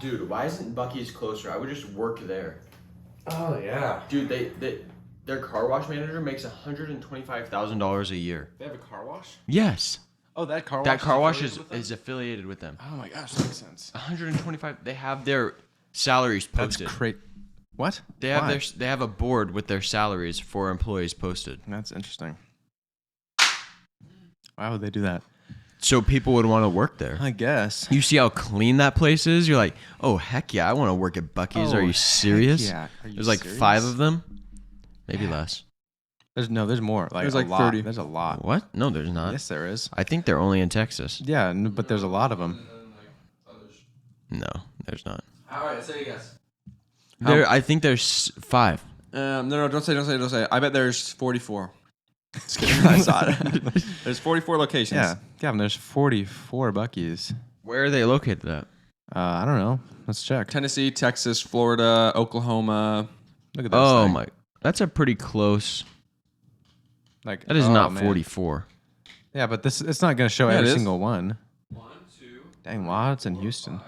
Dude, why isn't Buc-ee's closer? I would just work there. Oh yeah. Dude, their car wash manager makes $125,000 a year. They have a car wash. Yes. Oh, that car wash. That car wash affiliated with them? is affiliated with them. Oh my gosh, that makes sense. 125. They have their salaries posted. That's great. What? They have Why? they have a board with their salaries for employees posted. That's interesting. Why would they do that? So people would want to work there. I guess. You see how clean that place is? You're like, oh heck yeah, I want to work at Buc-ee's. Oh, Are you heck serious? yeah. Are you There's like serious? 5 of them, maybe less. There's more. Like There's a like lot. 30. There's a lot. What? No, there's not. Yes, there is. I think they're only in Texas. Yeah, but there's a lot of them. No, there's not. All right, say yes. I think there's 5. No, don't say. I bet there's 44. Just kidding. I saw it. There's 44 locations. Yeah, Gavin. There's 44 Buc-ee's. Where are they located at? I don't know. Let's check. Tennessee, Texas, Florida, Oklahoma. Look at this. Oh thing. my, that's a pretty close. Like That is oh, not man. 44. Yeah, but it's not going to show Yeah, every it is. single one. 1, 2, Dang, lots in Houston.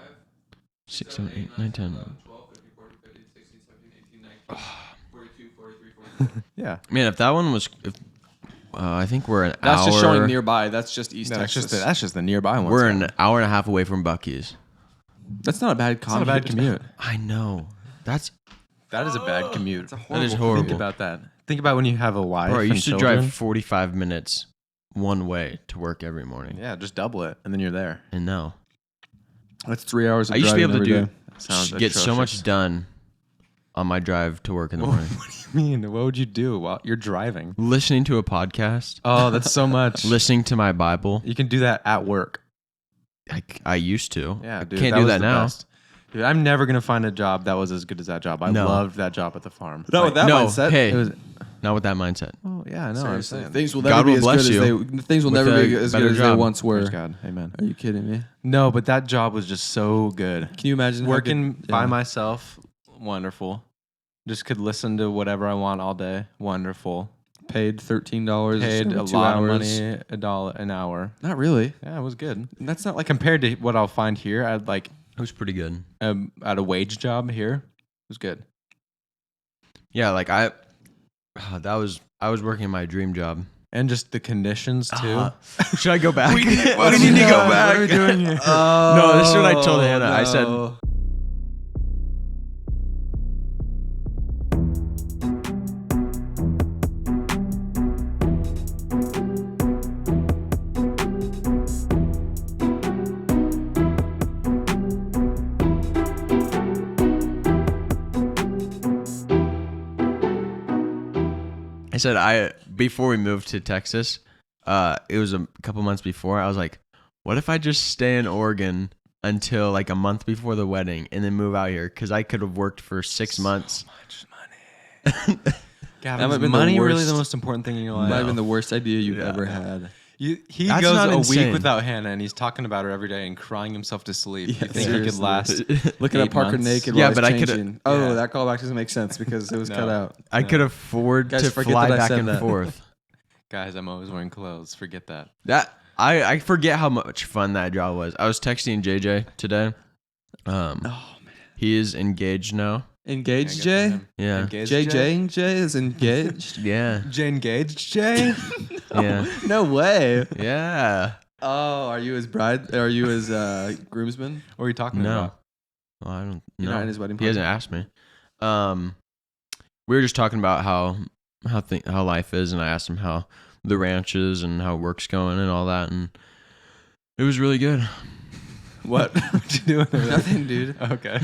6, 7, 8, 9, 10. 12, 13, 14, 15, 16, 17, 18, 19, 42, 43, 44. Yeah. Man, if that one was, I think we're an That's hour. just showing nearby. That's just East No, Texas. that's just the nearby ones. We're an hour and a half away from Buc-ee's. That's not a bad It's not a bad commute. I know. That That is a bad commute. that is horrible. Think about that. Think about when you have a wife Bro, I and used to children. drive 45 minutes one way to work every morning. Yeah, just double it, and then you're there. And now That's 3 hours of I used to be driving able to every do day. Sounds get so atrocious. much done on my drive to work in the morning. What do you mean? What would you do while you're driving? Listening to a podcast, Oh, that's so much. listening to my Bible. You can do that at work. I used to. Yeah, I dude. can't do was that the now. best. Dude, I'm never gonna find a job that was as good as that job. I No. loved that job at the farm. No, with that no, mindset. hey, It was. not with that mindset. Oh yeah, I know. I'm Seriously, saying. things will God never be will as bless good you as they. Things will with never be a as better good as they job. once were. Praise God. Amen. Are you kidding me? No, but that job was just so good. Can you imagine how Working good- by yeah. myself, wonderful. Just could listen to whatever I want all day, wonderful. paid $13 Paid a 2 lot hours. of money, $1 an hour. Not really. Yeah, it was good. That's not like Compared to what I'll find here, I'd like It was pretty good. at a wage job here, it was good. Yeah, like I was working my dream job. And just the conditions too. Should I go back? we need, to go back. What are we doing here? No, this is what I told Hannah. I said, no. before we moved to Texas, it was a couple months before. I was like, what if I just stay in Oregon until like a month before the wedding and then move out here? Because I could have worked for 6 months. Much money. Gavin, That might is have been the money really worst- the most important thing in your Might life? have been the worst idea you've Yeah. ever had. He That's goes not a insane. week without Hannah, and he's talking about her every day and crying himself to sleep. Yeah, you think he could seriously. last? Looking at 8 Parker months? naked Yeah, while but I he's coulda- changing. Oh, yeah. that callback doesn't make sense because it was No. cut out. I could afford Guys, to forget fly that I back said and that. forth. Guys, I'm always wearing clothes. Forget that. That I forget how much fun that job was. I was texting JJ today. Oh man, He is engaged now. engaged Yeah, Jay. good for him. Yeah. Engaged Jay is engaged. Yeah. Jay engaged Jay? Yeah. No way. Yeah. Oh, are you his bride? Are you his groomsman? What are you talking No. about? Well, I don't You're know. not in his wedding He party? hasn't asked me. We were just talking about how life is, and I asked him how the ranch is and how work's going and all that, and it was really good. What? What you doing over there? Nothing, dude. Okay.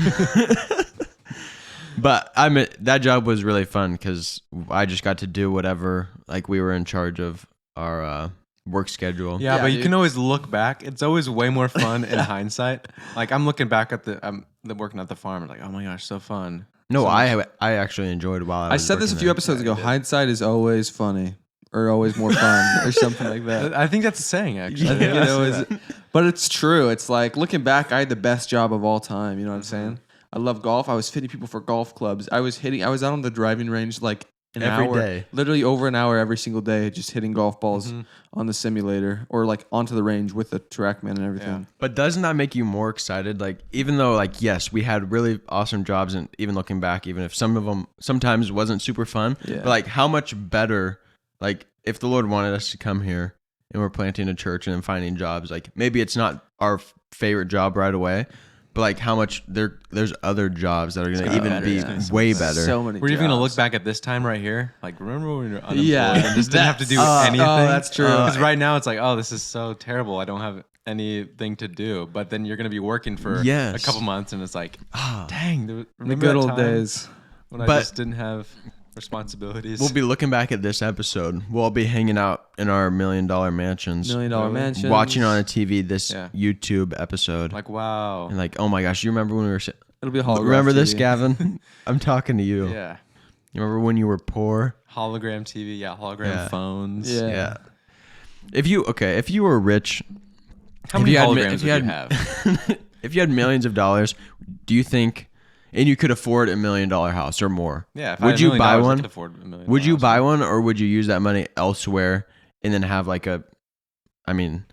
But that job was really fun because I just got to do whatever. Like we were in charge of our work schedule. Yeah, Yeah, but you dude. can always look back. It's always way more fun in hindsight. Like I'm looking back at the working at the farm and like, oh my gosh, so fun. No, So I actually enjoyed while I I was said this a working few there. episodes ago. Hindsight is always funny, or always more fun, or something like that. I think that's a saying actually. I think it always, but it's true. It's like looking back, I had the best job of all time. You know what I'm saying? I love golf. I was fitting people for golf clubs. I was out on the driving range like an Every hour, day. literally over an hour every single day, just hitting golf balls on the simulator or like onto the range with the TrackMan and everything. But doesn't that make you more excited? Like, even though, like, yes, we had really awesome jobs, and even looking back, even if some of them sometimes wasn't super fun, Yeah. but like, how much better, like, if the Lord wanted us to come here and we're planting a church and then finding jobs, like, maybe it's not our favorite job right away, but like, how much there's other jobs that are going to even better. be It's gonna be way better. So many. We're even gonna jobs. look back at this time right here. Like, remember when we were unemployed Yeah, and just didn't have to do that's- anything? oh, that's true. Because right now it's like, oh, this is so terrible. I don't have anything to do. But then you're gonna be working for Yes. a couple months, and it's like, Ah. dang, The remember good that old time days. when I But- just didn't have responsibilities. We'll be looking back at this episode. We'll all be hanging out in our $1 million mansions, $1 million mansions. watching on a TV this Yeah. YouTube episode. like, wow. And like, oh my gosh, you remember when we were It'll be a holograph remember this, TV. Gavin? I'm talking to you. Yeah. You remember when you were poor? Hologram TV. Yeah. Hologram Yeah. phones. Yeah. If you were rich, How if many you had, holograms if would you you had, have? if you had millions of dollars, do you think, and you could afford $1 million house or more? Yeah. If I Would had you $1 million, buy I one? could afford $1 million. Would you buy one, or would you use that money elsewhere and then have like a, I mean,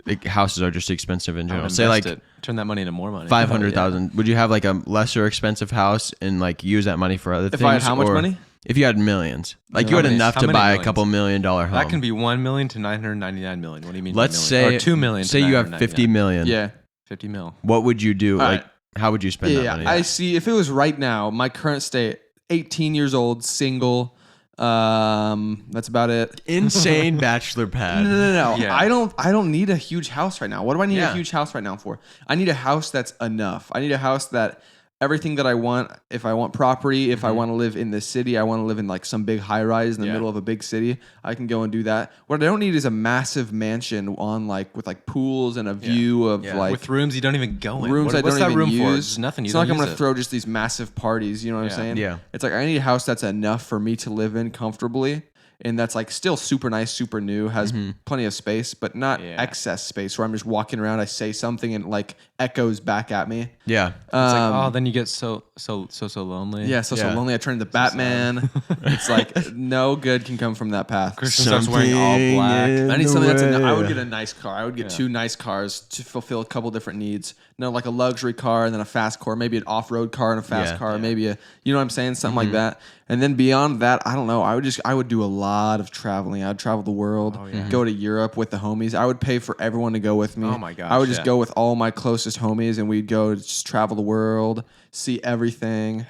like houses are just expensive in I would general. Say like invest it. Turn that money into more money. 500,000. Would you have like a lesser expensive house and like use that money for other things? If I had how much or money? If you had millions, like you How had many- enough how to many buy a millions? couple $1 million home. That can be 1 million to 999 million. What do you mean? Let's 1 million? say or 2 million. to Say you have 50 999. million. Yeah. 50 mil. What would you do? All Like, right. how would you spend that money? I see. If it was right now, my current state, 18 years old, single. That's about it. Insane bachelor pad. No. Yeah. I don't need a huge house right now. What do I need Yeah. a huge house right now for? I need a house that's enough. I need a house that everything that I want. If I want property, if I want to live in the city, I want to live in like some big high rise in the Yeah. middle of a big city. I can go and do that. What I don't need is a massive mansion on like with like pools and a view of Yeah. like With rooms you don't even go in. rooms I What's don't that even room use. for? It's nothing. You It's don't not like I'm use gonna it. throw just these massive parties. You know what I'm Yeah. saying? Yeah. It's like I need a house that's enough for me to live in comfortably, and that's like still super nice, super new, has plenty of space, but not Yeah. excess space where I'm just walking around. I say something and it, like echoes back at me. Yeah. It's like, oh, then you get so lonely. Yeah, so Yeah. lonely. I turn into Batman. It's like no good can come from that path. Christian starts wearing all black. Something I need in something the that's. I would way. get a nice car. I would get Yeah. 2 nice cars to fulfill a couple different needs. No, like a luxury car and then a fast car, maybe an off-road car and a fast Yeah. car, maybe a, you know what I'm saying, something like that. And then beyond that, I don't know. I would do a lot of traveling. I'd travel the world, go to Europe with the homies. I would pay for everyone to go with me. Oh my gosh, I would just yeah. go with all my closest homies, and we'd go just travel the world, see everything.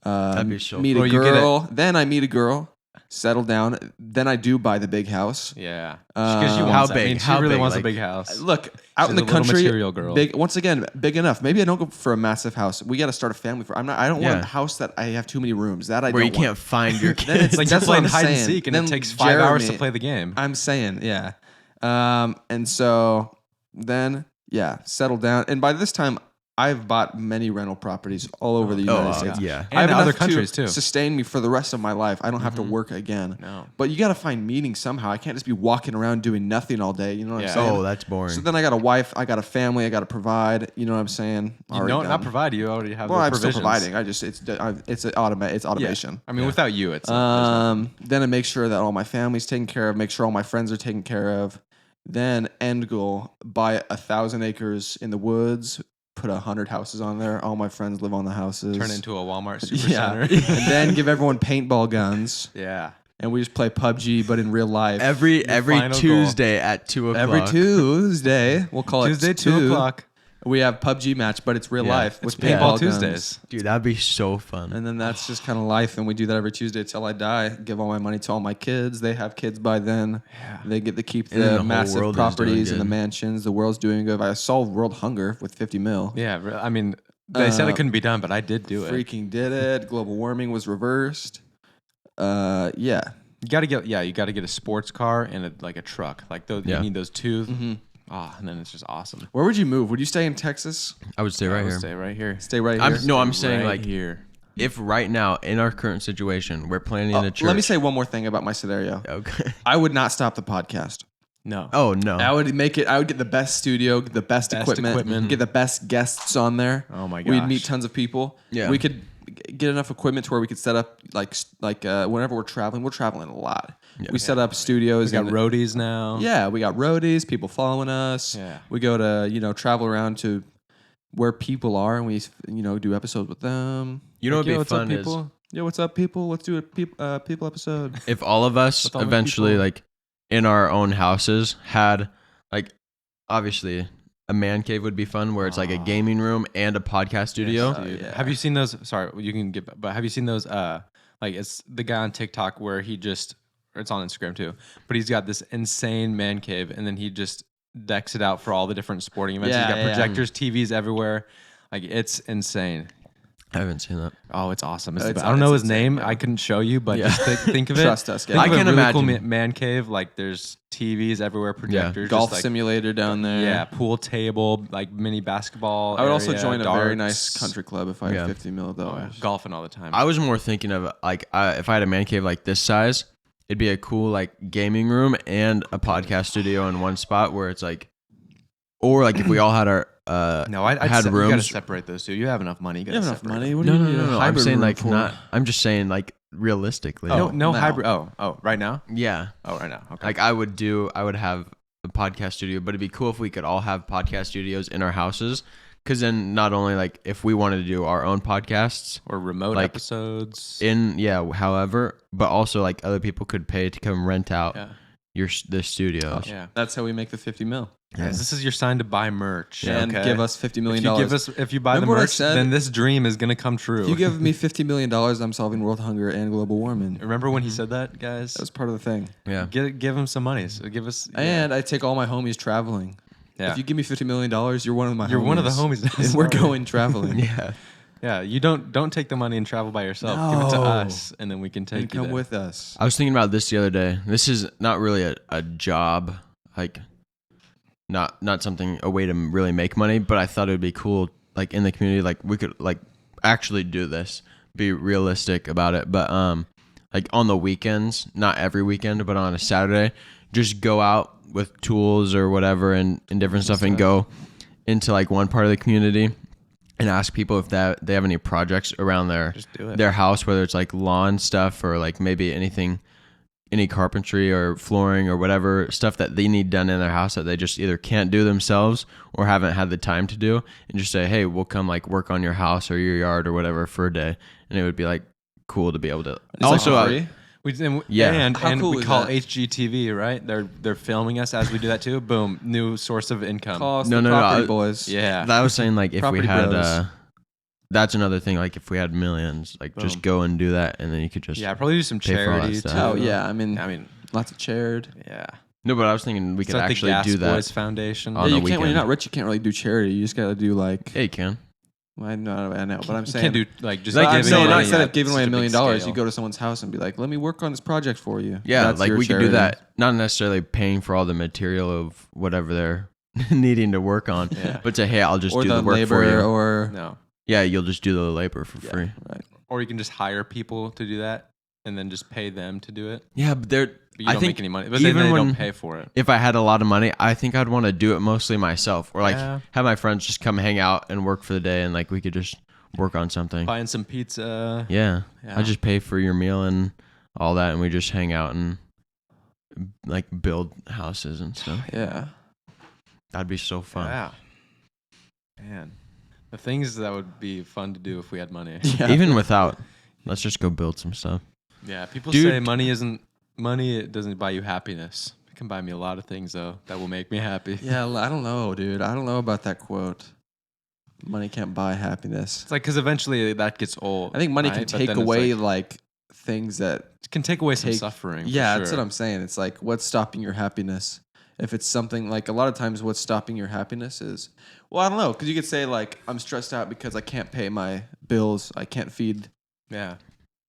That'd be so meet Or a you get a- girl. Then I meet a girl, settle down. Then I do buy the big house. Yeah. Because she wants How that. big? I mean, she How really big? wants Like- a big house. Look, out She's in the a little country, material girl. big. Once again, big enough. Maybe I don't go for a massive house. We got to start a family for. I don't want Yeah. a house that I have too many rooms. That I Where don't you can't want. find your Then kids. it's Like that's you're what playing I'm hide and saying. seek, and Then it takes 5 hours to Jeremy- play the game. I'm saying, yeah. And so then, yeah, settle down. And by this time, I've bought many rental properties all over the United States. yeah. I have And other enough countries, to too. sustain me for the rest of my life. I don't have to work again. No. But you got to find meaning somehow. I can't just be walking around doing nothing all day. You know what Yeah. I'm saying? Oh, that's boring. So then I got a wife, I got a family, I got to provide. You know what I'm saying? You Already don't done. not provide. You already have Well, the I'm still provisions. providing. I just it's automation. I mean, without you, it's Then I make sure that all my family's taken care of. Make sure all my friends are taken care of. Then end goal: buy 1,000 acres in the woods. Put 100 houses on there. All my friends live on the houses. turn into a Walmart yeah, supercenter. and then give everyone paintball guns, Yeah. and we just play PUBG, but in real life. every final goal. Tuesday at 2 o'clock. Every Tuesday, we'll call Tuesday, it 2 o'clock. We have PUBG match, but it's real Yeah, life. It's with paintball paintball guns. Tuesdays. Dude, that'd be so fun. And then that's just kind of life, and we do that every Tuesday till I die. Give all my money to all my kids. They have kids by then. They get to keep And then the the whole massive world is doing properties and the good. mansions. The world's doing good. I solved world hunger with 50 mil. Yeah. I mean, they said it couldn't be done, but I did do it. Freaking did it. Global warming was reversed. Yeah. You got to get you got to get a sports car and like a truck. Like those, Yeah. you need those 2. Mm-hmm. And then it's just awesome. Where would you move? Would you stay in Texas? I would stay right I would here. Stay right here. Stay right here. I'm saying Right like here. if right now in our current situation we're planning Oh, a church. let me say one more thing about my scenario. Okay. I would not stop the podcast. No. Oh no. I would make it. I would get the best studio, the best, Best equipment, equipment. get the best guests on there. Oh my We'd gosh. meet tons of people. Yeah. We could get enough equipment to where we could set up like whenever we're traveling a lot. Yeah. We set up studios. We got and- roadies now. Yeah, we got roadies, people following us. Yeah. We go to, travel around to where people are and we, do episodes with them. You know Like, what'd be what's up, fun is people? Yo, what's up, people? Let's do a people episode. if all of us With all the eventually people. like in our own houses had like obviously a man cave would be fun where it's like a gaming room and a podcast studio. Oh, Dude, yeah. have you seen those? Sorry, you can get. But have you seen those? Like it's the guy on TikTok where he just. Or it's on Instagram too. But he's got this insane man cave, and then he just decks it out for all the different sporting events. Yeah, He's got yeah. projectors, TVs everywhere. Like it's insane. I haven't seen that. Oh, it's awesome. It's- I don't know it's his insane, name. yeah. I couldn't show you, but Yeah. just think of it. Trust us, guys. Think I of a can really cool imagine. man cave. Like there's TVs everywhere, projectors, Golf just like, simulator down there. yeah, pool table, like mini basketball. I would also area, join a very darts. nice country club if I had Yeah. $50 million. Oh, yeah. Golfing all the time. I was more thinking of like if I had a man cave like this size, it'd be a cool like gaming room and a podcast studio in one spot where it's like, or like if we all had our no, I'd had you gotta rooms. separate those two. You have enough money. You, You gotta have enough separate money? them. What do No, you no, need no, a no. I'm hybrid saying room like for? not. I'm just saying like realistically. No, Oh, no now. hybrid. Oh, right now. Yeah. Oh, right now. Okay. Like I would have a podcast studio, but it'd be cool if we could all have podcast studios in our houses. Because then not only like if we wanted to do our own podcasts or remote like, episodes. however, but also like other people could pay to come rent out Yeah. the studios. Yeah. That's how we make the $50 million. Guys, this is your sign to buy merch. And okay? give us $50 million. If you buy Remember what the I merch, said? then this dream is gonna come true. If you give me $50 million, I'm solving world hunger and global warming. Remember when he said that, guys? That was part of the thing. Yeah. Give him some money. So give us. And I take all my homies traveling. yeah. If you give me $50 million, you're one of my homies. You're one of the homies. And we're going traveling. Yeah. Yeah, you don't take the money and travel by yourself. Give it to No. us, and then we can take And you come there. with us. I was thinking about this the other day. This is not really a job, like not something a way to really make money, but I thought it would be cool, like in the community, like we could like actually do this, be realistic about it. But like on the weekends, not every weekend, but on a Saturday, just go out with tools or whatever and different stuff and go into like one part of the community and ask people if they have any projects around Just do it. their house, whether it's like lawn stuff or like maybe any carpentry or flooring or whatever stuff that they need done in their house that they just either can't do themselves or haven't had the time to do, and just say, hey, we'll come like work on your house or your yard or whatever for a day. And it would be like cool to be able to It's also like free? Yeah. and How cool we is call that? HGTV, right? They're filming us as we do that too. Boom, new source of income. Call us No, the no, no, property I- boys. Yeah, I was saying like if we Property had bros. that's another thing, like if we had millions, like Boom. just go and do that, and then you could just yeah. Probably do some pay for all that charity stuff. too. Oh, yeah. I mean, lots of charity. yeah. no, but I was thinking we could Start actually the Gas do that. Boys Foundation. On Yeah, the you can't when weekend. you're not rich. You can't really do charity. You just gotta do like. Yeah, you can. I know, but I'm You saying. can't do like just Like, I'm giving saying away- instead of at giving away such $1 million, big scale. you go to someone's house and be like, "Let me work on this project for you." Yeah, That's like your we could do charity. that. Not necessarily paying for all the material of whatever they're needing to work on, Yeah. but say, hey, I'll just or do the the work for labor, you. or No, Yeah, you'll just do the labor for free. right. or you can just hire people to do that and then just pay them to do it. Yeah, but they're. But you I don't think make any money. But then even they when don't pay for it. if I had a lot of money, I think I'd want to do it mostly myself, or like Yeah. have my friends just come hang out and work for the day, and like we could just work on something. Buying some pizza. Yeah, Yeah. I just pay for your meal and all that, and we just hang out and like build houses and stuff. Yeah. That'd be so fun. Yeah. Man, the things that would be fun to do if we had money. Yeah. Even without, let's just go build some stuff. Yeah, people Dude. say money. It doesn't buy you happiness. It can buy me a lot of things though that will make me happy. Yeah, I don't know, dude. I don't know about that quote. Money can't buy happiness. It's like because eventually that gets old. I think money right? can But take then it's away like- like things that. it can take away some take- suffering. for Yeah, that's sure. what I'm saying. It's like what's stopping your happiness. If it's something like a lot of times, what's stopping your happiness is, well, I don't know, because you could say like I'm stressed out because I can't pay my bills. I can't feed. Yeah,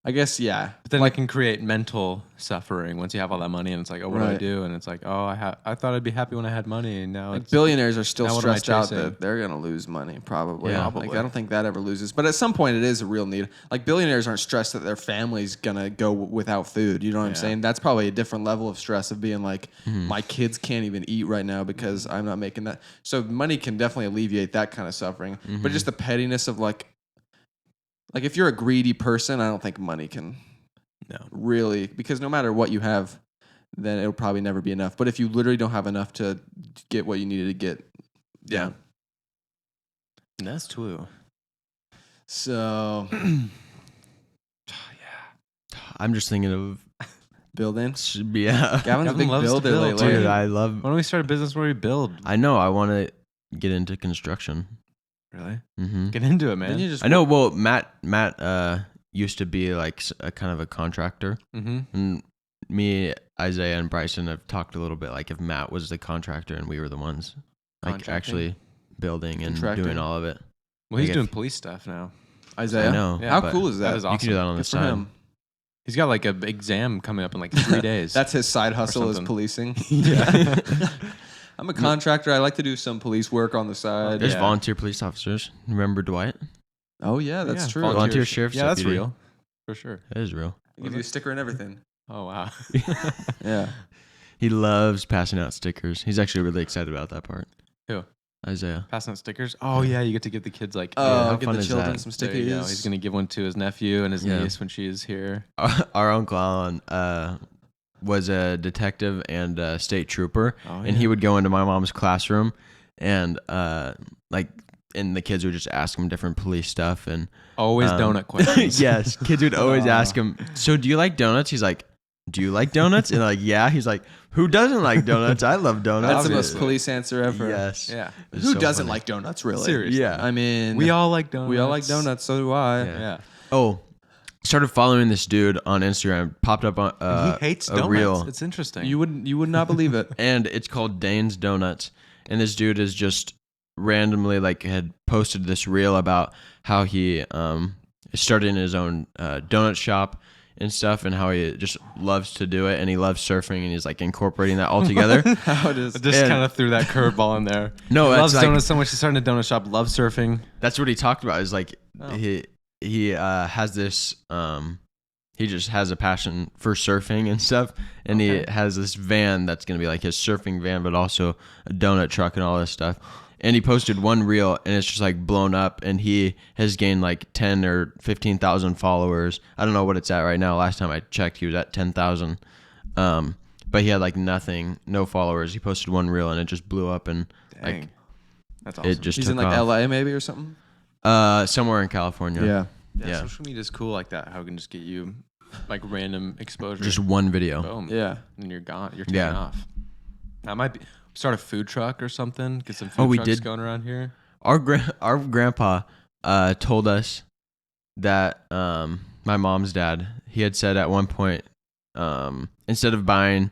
I guess yeah. but then like it can create mental suffering once you have all that money, and it's like, oh, what do I Right. do? And it's like, oh, I thought I'd be happy when I had money, and now like it's billionaires are still now what am I stressed out chasing? that they're gonna lose money probably. Yeah. Like Probably. I don't think that ever loses. But at some point, it is a real need. Like billionaires aren't stressed that their family's gonna go without food. You know what I'm Yeah. saying? That's probably a different level of stress of being like, Mm-hmm. my kids can't even eat right now because I'm not making that. So money can definitely alleviate that kind of suffering. Mm-hmm. But just the pettiness of like Like if you're a greedy person, I don't think money can No. really, because no matter what you have, then it'll probably never be enough. But if you literally don't have enough to get what you needed to get, Yeah. That's true. So I'm just thinking of building. yeah. Gavin's a Gavin big loves to builder build, lately. Dude, I love. Why don't we start a business where we build? I know. I want to get into construction. Really? Hmm Get into it, Then man. you just I know. Well, Matt used to be like a kind of a contractor, Mm-hmm. and me, Isaiah, and Bryson have talked a little bit like if Matt was the contractor and we were the ones like Contracting. actually building and Contracting. doing all of it. Well, he's Like doing if- police stuff now. Isaiah. I know. Yeah, How but cool is that? That is You can do that awesome. on the Good for side. him. He's got like an exam coming up in like 3 days. That's his side hustle is something. policing. yeah. I'm a contractor. I like to do some police work on the side. There's Yeah. volunteer police officers. Remember Dwight? Oh yeah, that's true. Volunteer sheriff's Yeah, that's deputy. real. For sure. That is real. They give you a sticker and everything. Oh wow. Yeah. He loves passing out stickers. He's actually really excited about that part. Who? Isaiah. Passing out stickers. Oh yeah, you get to give the kids like. how Give fun the is children that? some there you go. stickers. He's gonna give one to his nephew and his Yeah. niece when she is here. Our Uncle Alan was a detective and a state trooper, Oh, and he would go into my mom's classroom, and and the kids would just ask him different police stuff, and always donut questions. yes, kids would always Aw. ask him, "So do you like donuts?" He's like, "Do you like donuts?" And like, "Yeah." He's like, "Who doesn't like donuts? I love donuts." That's the most Obviously. police answer ever. Yes. Yeah. It's Who so doesn't funny. like donuts, really? Seriously. Yeah. I mean, We all like donuts. we all like donuts. So do I. Yeah. Yeah. Oh, started following this dude on Instagram. Popped up on he hates a donuts. reel. It's interesting. You would not believe it. And it's called Dane's Donuts. And this dude is just randomly like had posted this reel about how he started his own donut shop and stuff, and how he just loves to do it, and he loves surfing, and he's like incorporating that all together. How it is. just And- kind of threw that curveball in there. No, he that's loves like- donuts so much. He started a donut shop. Loves surfing. That's what he talked about. Is like Oh. he has this he just has a passion for surfing and stuff, and he Okay. has this van that's gonna be like his surfing van, but also a donut truck and all this stuff. And he posted one reel, and it's just like blown up, and he has gained like 10 or 15,000 followers. I don't know what it's at right now. Last time I checked, he was at 10,000. But he had like nothing, no followers. He posted one reel, and it just blew up, and Dang. like That's awesome. it just He's took in like off. LA maybe or something. Somewhere in California. Yeah. yeah, yeah. social media is cool like that. How it can just get you like random exposure. Just one video. boom. Yeah. And you're gone. You're taking Yeah. off. That might be start a food truck or something. Get some food we trucks did. going around here. Our grandpa told us that my mom's dad, he had said at one point, instead of buying,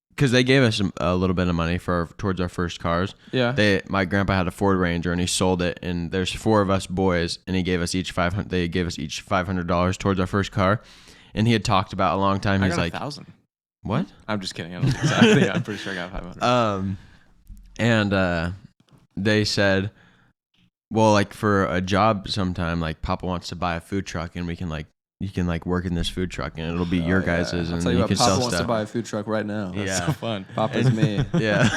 because they gave us a little bit of money towards our first cars. Yeah. My grandpa had a Ford Ranger, and he sold it, and there's 4 of us boys, and he gave us each $500. They gave us each $500 towards our first car, and he had talked about a long time. I He's got like, 1,000. "What?" I'm just kidding. I don't think so. I think I'm pretty sure I got 500. And they said, well, like for a job sometime, like Papa wants to buy a food truck, and you can like work in this food truck, and it'll be your guys's, I'll and tell you you what, can Papa sell wants stuff. to buy a food truck right now. Yeah. So fun. Papa's me. Yeah.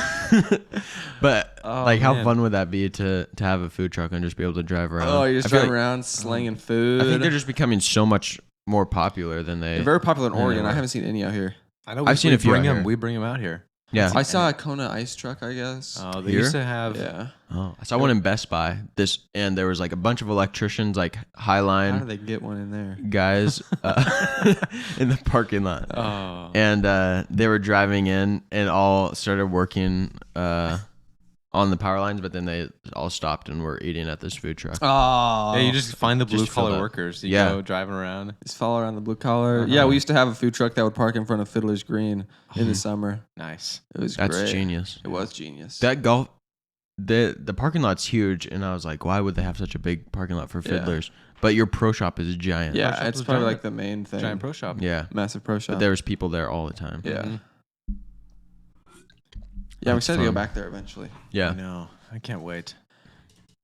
But Oh, like, how man. fun would that be to have a food truck and just be able to drive around? Oh, you're just I feel driving like- around slinging food. I think they're just becoming so much more popular than they. They're very popular in Yeah, Oregon. they I were. haven't seen any out here. I know. I've seen a few out here. We bring them out here. Yeah. I saw a Kona ice truck, I guess. Oh, they Here? used to have. Yeah. Oh, I saw one in Best Buy. And there was like a bunch of electricians, like How Highline do they get one in there? guys in the parking lot. Oh. And they were driving in and all started working on the power lines, but then they all stopped and were eating at this food truck. Oh. Yeah, you just find the Just blue fill collar that. workers. You Yeah. go driving around. Just follow around the blue collar. Uh-huh. Yeah, we used to have a food truck that would park in front of Fiddler's Green in the summer. Nice. It was That's great. genius. It was genius. That the parking lot's huge, and I was like, why would they have such a big parking lot for Yeah. Fiddlers? But your pro shop is giant. yeah, shop it's was probably giant. like the main thing. Giant pro shop. Yeah. Massive pro shop. But there was people there all the time. yeah. Mhm. Yeah, I'm That's excited to go fun. back there eventually. I Yeah. know. I can't wait.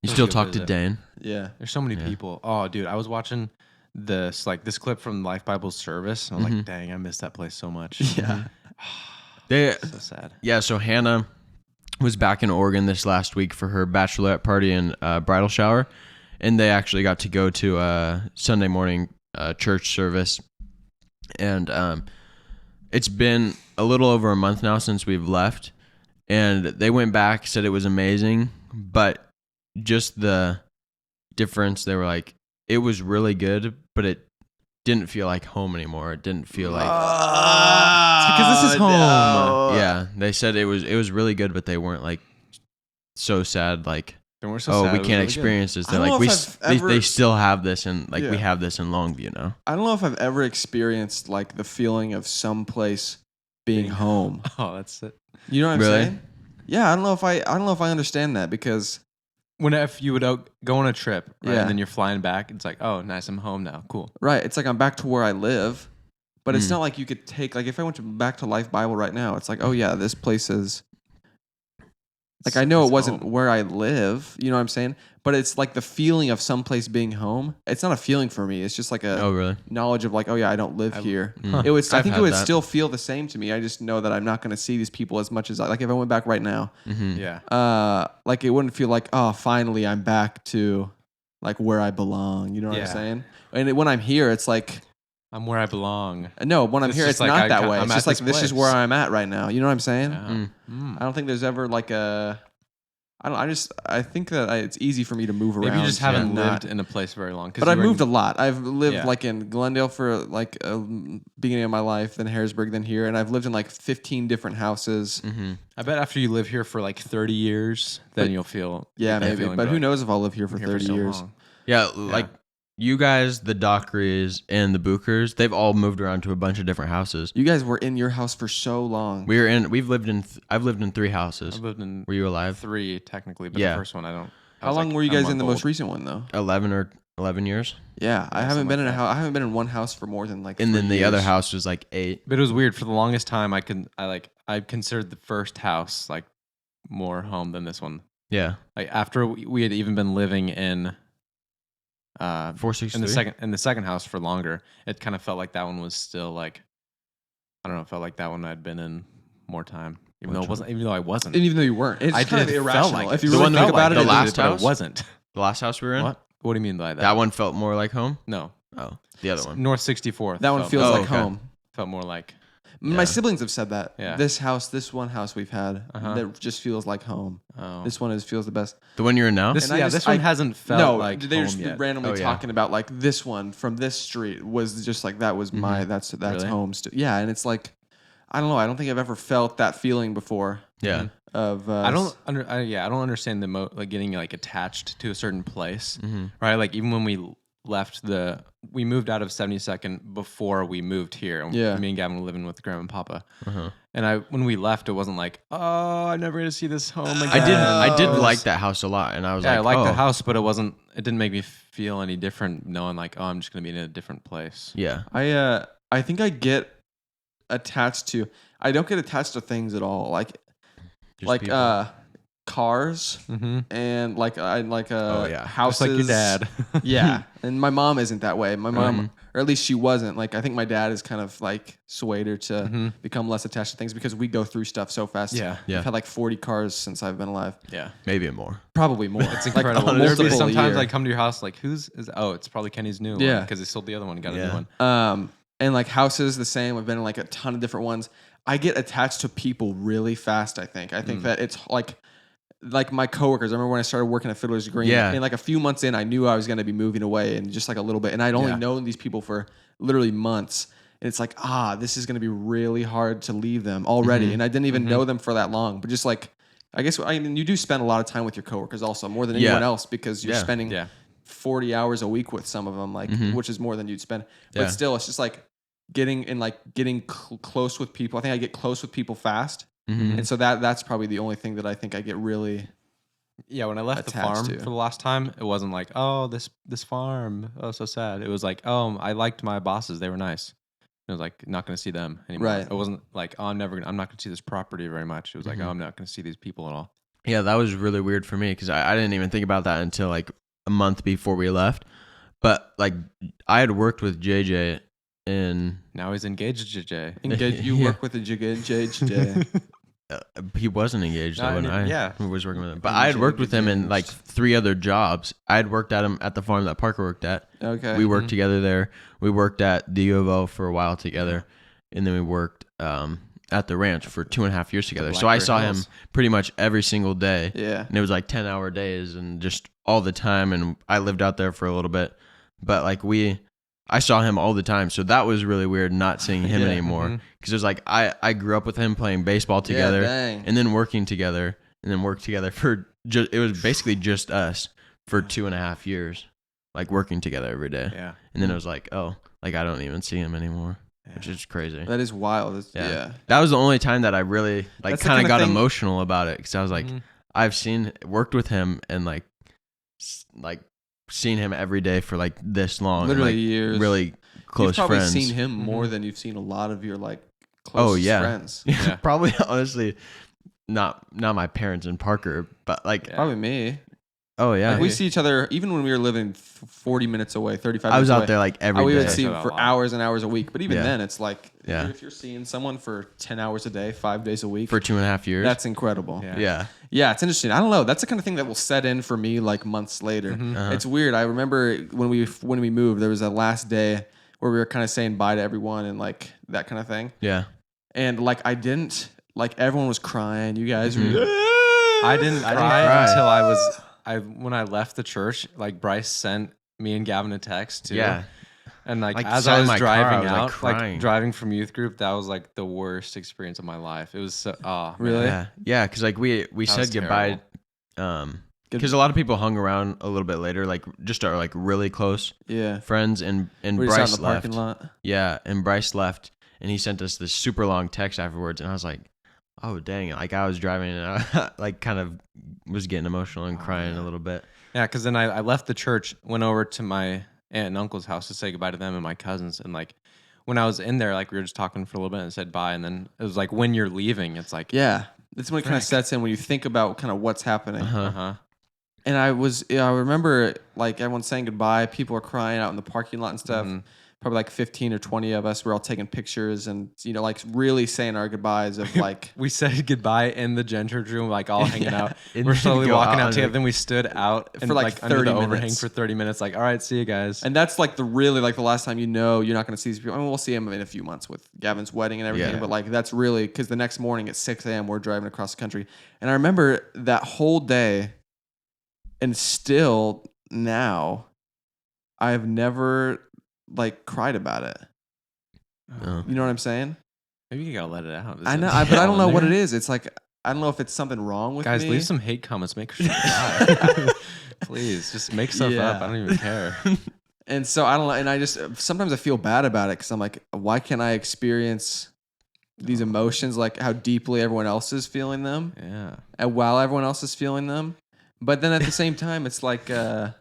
You Let's still go talk to visit. Dane? Yeah. There's so many Yeah. people. Oh, dude, I was watching this clip from Life Bible Service. And I was Mhm. like, dang, I miss that place so much. Yeah. They So sad. Yeah, so Hannah was back in Oregon this last week for her bachelorette party and bridal shower, and they actually got to go to a Sunday morning church service, and it's been a little over a month now since we've left, and they went back, said it was amazing, but just the difference, they were like, it was really good, but it didn't feel like home anymore. It didn't feel like because this is home. yeah. They said it was really good, but they weren't like so sad like They weren't so oh sad. we It was can't really experience this. I They're don't like know if I've ever- they still have this and like we Yeah. have this in Longview now. I don't know if I've ever experienced like the feeling of some place being home. good. Oh, that's it. You know what I'm Really? saying? Yeah, I don't know if I understand that because When if you would go on a trip, right, Yeah. and then you're flying back, it's like, oh, nice, I'm home now. Cool. right, it's like I'm back to where I live, but it's Mm. not like you could take like if I went back to Life Bible right now, it's like oh yeah, this place is like I know It's it wasn't home. where I live. You know what I'm saying? But it's like the feeling of someplace being home. It's not a feeling for me. It's just like a Oh really? knowledge of like oh yeah, I don't live here. Mm. It would. I I've think it had would that. still feel the same to me. I just know that I'm not going to see these people as much as like if I went back right now. Mhm. Yeah. Like it wouldn't feel like oh finally I'm back to like where I belong. You know what I'm Yeah. saying? And when I'm here, it's like I'm where I belong. no. When I'm It's here, just it's like not that I'm way. at It's just like this this is place. where I'm at right now. You know what I'm saying? Yeah. Mm. Mm. I don't think there's ever like a. I don't. I think that it's easy for me to move around. Maybe you just haven't and lived not- in a place very long. But I've moved a lot. I've lived Yeah. like in Glendale for like beginning of my life, then Harrisburg, then here, and I've lived in like 15 different houses. Mhm. I bet after you live here for like 30 years, then But- you'll feel. Yeah, that maybe. feeling, But who like, knows if I'll live here for here 30 so years? long. Yeah, like you guys, the Dockeries and the Bookers, they've all moved around to a bunch of different houses. You guys were in your house for so long. We've lived in I've lived in 3 houses. I've lived in Were you alive? 3 technically, but Yeah. the first one I don't. I How was long like were you a guys in month the most old. recent one though? 11 years. Yeah, I Yeah, haven't something been in like a that. house. I haven't been in one house for more than like. And 3 then the other years. house was like 8. But it was weird. For the longest time, I considered the first house like more home than this one. Yeah. Like after we had even been living in 463. in the second house for longer, it kind of felt like that one was still like, I don't know, it felt like that one I'd been in more time, even though I wasn't. And even though you weren't, it's I kind of did. It felt irrational. like If you The really one think that- about the it, last but house? it wasn't. The last house we were in? What? What do you mean by that? That one felt more like home? No, Oh, the other one. North 64th. that one felt, feels Oh, like okay. home. felt more like. My Yeah. siblings have said that. Yeah. This one house we've had Uh-huh. that just feels like home. Oh, This one feels the best. The one you're in now? this and I just- this one I- hasn't felt no, like they're home just yet. randomly Oh, yeah. talking about like this one from this street was just like that was my that's Really? home. Yeah, and it's like I don't know. I don't think I've ever felt that feeling before. yeah. Of I don't understand the like getting like attached to a certain place, right? Like even when we we moved out of 72nd before we moved here. Yeah. Me and Gavin were living with Grandma and Papa. Uh-huh. And when we left, it wasn't like, oh, I'm never gonna see this home again. I did It was- like that house a lot, and I was Yeah, like, I liked oh, the house, but it didn't make me feel any different knowing like, oh, I'm just gonna be in a different place. Yeah. I think I get attached to. I don't get attached to things at all. Just people. Cars Mm-hmm. and Oh, yeah. houses. Just like your dad. Yeah, and my mom isn't that way. My mom, Mhm. or at least she wasn't. Like I think my dad is kind of like swayed her to Mhm. become less attached to things because we go through stuff so fast. Yeah. Yeah. I've had like 40 cars since I've been alive. Yeah. Maybe more. Probably more. It's incredible. Like, There'll be multiple a sometimes year. I come to your house like, it's probably Kenny's new Yeah. because they sold the other one and got a Yeah. new one. And like houses the same. I've been in like a ton of different ones. I get attached to people really fast. I think that it's like my coworkers. I remember when I started working at Fiddler's Green. Yeah. And like a few months in, I knew I was going to be moving away, and just like a little bit. And I'd only Yeah. known these people for literally months. And it's like, this is going to be really hard to leave them already. Mhm. And I didn't even know them for that long. But just like, I guess you do spend a lot of time with your coworkers also, more than Yeah. anyone else, because you're Yeah. spending Yeah. 40 hours a week with some of them, like Mhm. which is more than you'd spend. But Yeah. still, it's just like getting close with people. I think I get close with people fast, Mhm. and so that's probably the only thing that I think I get really. Yeah, when I left the attached farm to. for the last time, it wasn't like, oh, this farm, oh, so sad. It was like, oh, I liked my bosses; they were nice. It was like not going to see them anymore. Right. It wasn't like, oh, I'm not going to see this property very much. It was like, Mhm. oh, I'm not going to see these people at all. Yeah, that was really weird for me because I didn't even think about that until like a month before we left. But like I had worked with JJ in Now he's engaged to Jay. Engage, you Yeah. work with a JJ. He wasn't engaged No, though, when I yeah. was working with him. But You I had should worked get with him in like engaged. 3 other jobs. I had worked at him at the farm that Parker worked at. Okay. We worked together there. We worked at the U of O for a while together, and then we worked at the ranch for 2.5 years together. So I Blackbird saw him Hills. pretty much every single day. Yeah. And it was like 10-hour days and just all the time. And I lived out there for a little bit, but like I saw him all the time. So that was really weird not seeing him Yeah. anymore. Mhm. Cause it was like, I grew up with him playing baseball together dang. and then working together and then worked together for just, it was basically just us for 2.5 years, like working together every day. Yeah. And then it was like, oh, like I don't even see him anymore, which is crazy. That is wild. Yeah. Yeah. That was the only time that I really like That's the kind of kinda got thing- emotional about it. Cause I was like, Mhm. I've worked with him and like seen him every day for like this long. and, Literally like, years. really close You've probably friends. seen him more Mhm. than you've seen a lot of your like Oh, closest yeah. friends. Yeah. Probably honestly, not my parents and Parker, but like, Yeah. Probably me. oh yeah, Like we see each other even when we were living 40 minutes away, 35 I was minutes out away. there like every we day. would see Shout him out for a lot. hours and hours a week. But even Yeah. then, it's like Yeah. if you're seeing someone for 10 hours a day, 5 days a week, for 2.5 years. that's incredible. Yeah. yeah. Yeah, it's interesting. I don't know. That's the kind of thing that will set in for me like months later. Mhm. It's weird. I remember when we moved, there was a last day where we were kind of saying bye to everyone and like that kind of thing. Yeah. And like I didn't like everyone was crying. You guys Mhm. were. I didn't I didn't cry cry. until when I left the church. Like Bryce sent me and Gavin a text too. Yeah. And like, Like, as sat I in was my car, I driving was, like, out, like crying. driving from youth group, that was like the worst experience of my life. It was so Really? Yeah. Yeah. Cause like we was said goodbye. terrible. Because a lot of people hung around a little bit later, like just our like really close Yeah. friends, and We're just out Bryce in the left. parking lot. Yeah, and Bryce left, and he sent us this super long text afterwards, and I was like, "Oh dang!" Like I was driving, and I like kind of was getting emotional and crying yeah. a little bit. Yeah, because then I left the church, went over to my aunt and uncle's house to say goodbye to them and my cousins. And like when I was in there, like we were just talking for a little bit and said bye. And then it was like when you're leaving, it's like, Yeah. That's when it kind of Frick. sets in when you think about kind of what's happening. Uh-huh. And I remember like everyone saying goodbye. People were crying out in the parking lot and stuff. Mhm. Probably like 15 or 20 of us were all taking pictures and, like really saying our goodbyes of like, we said goodbye in the gender room, like all hanging Yeah. out. And We're then slowly go walking out out and, together. like- Then we stood out For and like like under 30 the overhang minutes. for 30 minutes. Like, all right, see you guys. and that's like the really like the last time you're not going to see these people. I mean, we'll see them in a few months with Gavin's wedding and everything. Yeah. But like that's really because the next morning at 6 a.m. we're driving across the country. And I remember that whole day and still now I've never like cried about it. Oh. You know what I'm saying? Maybe you gotta let it out. I know, but I don't know what it is. It's like I don't know if it's something wrong with Guys, me. leave some hate comments. Make sure you die. Please, just make stuff Yeah. up. I don't even care. And so I don't know. And I just sometimes I feel bad about it because I'm like, why can't I experience these emotions like how deeply everyone else is feeling them, Yeah. and while everyone else is feeling them? But then at the same time, it's like, Yeah.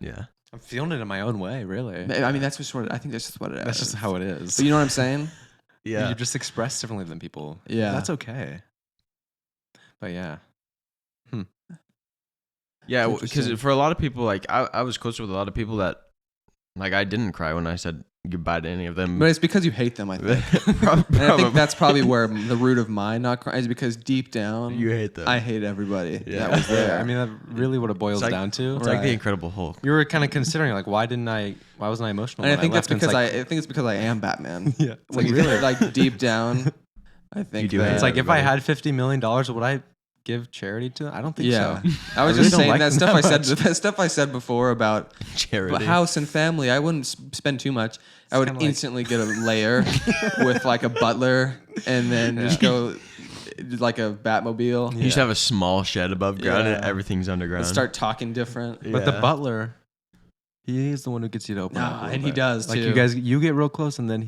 I'm feeling it in my own way, really. I mean, that's just what I think. That's just what it is. That's just how it is. But you know what I'm saying? Yeah. You just express differently than people. Yeah. That's okay. But yeah. Yeah, It's because interesting. for a lot of people, like I was close with a lot of people that, like, I didn't cry when I said goodbye to any of them. But it's because you hate them, I think. Probably, And I think that's probably where the root of mine not crying is because deep down, you hate them. I hate everybody Yeah. that was there. I mean, that's really what it boils like- down to. it's like the Right. Incredible Hulk. You were kind of considering, like, why wasn't I emotional? and I when think that's left? And because it's like, I think it's because I am Batman. yeah. It's like really, like deep down, I think do that, hate It's like if I everybody. had $50 million, would I give charity to them? I don't think yeah. so. I was I really just don't saying like that them stuff that I said. much. That stuff I said before about Charity. house and family. I wouldn't spend too much. I would kinda like- instantly get a layer with like a butler, and then just go like a Batmobile. You just have a small shed above ground and Yeah. everything's underground. And start talking different. But the Yeah. butler, he is the one who gets you to open up. a Nah, little and he bit. does Like too. you get real close, and then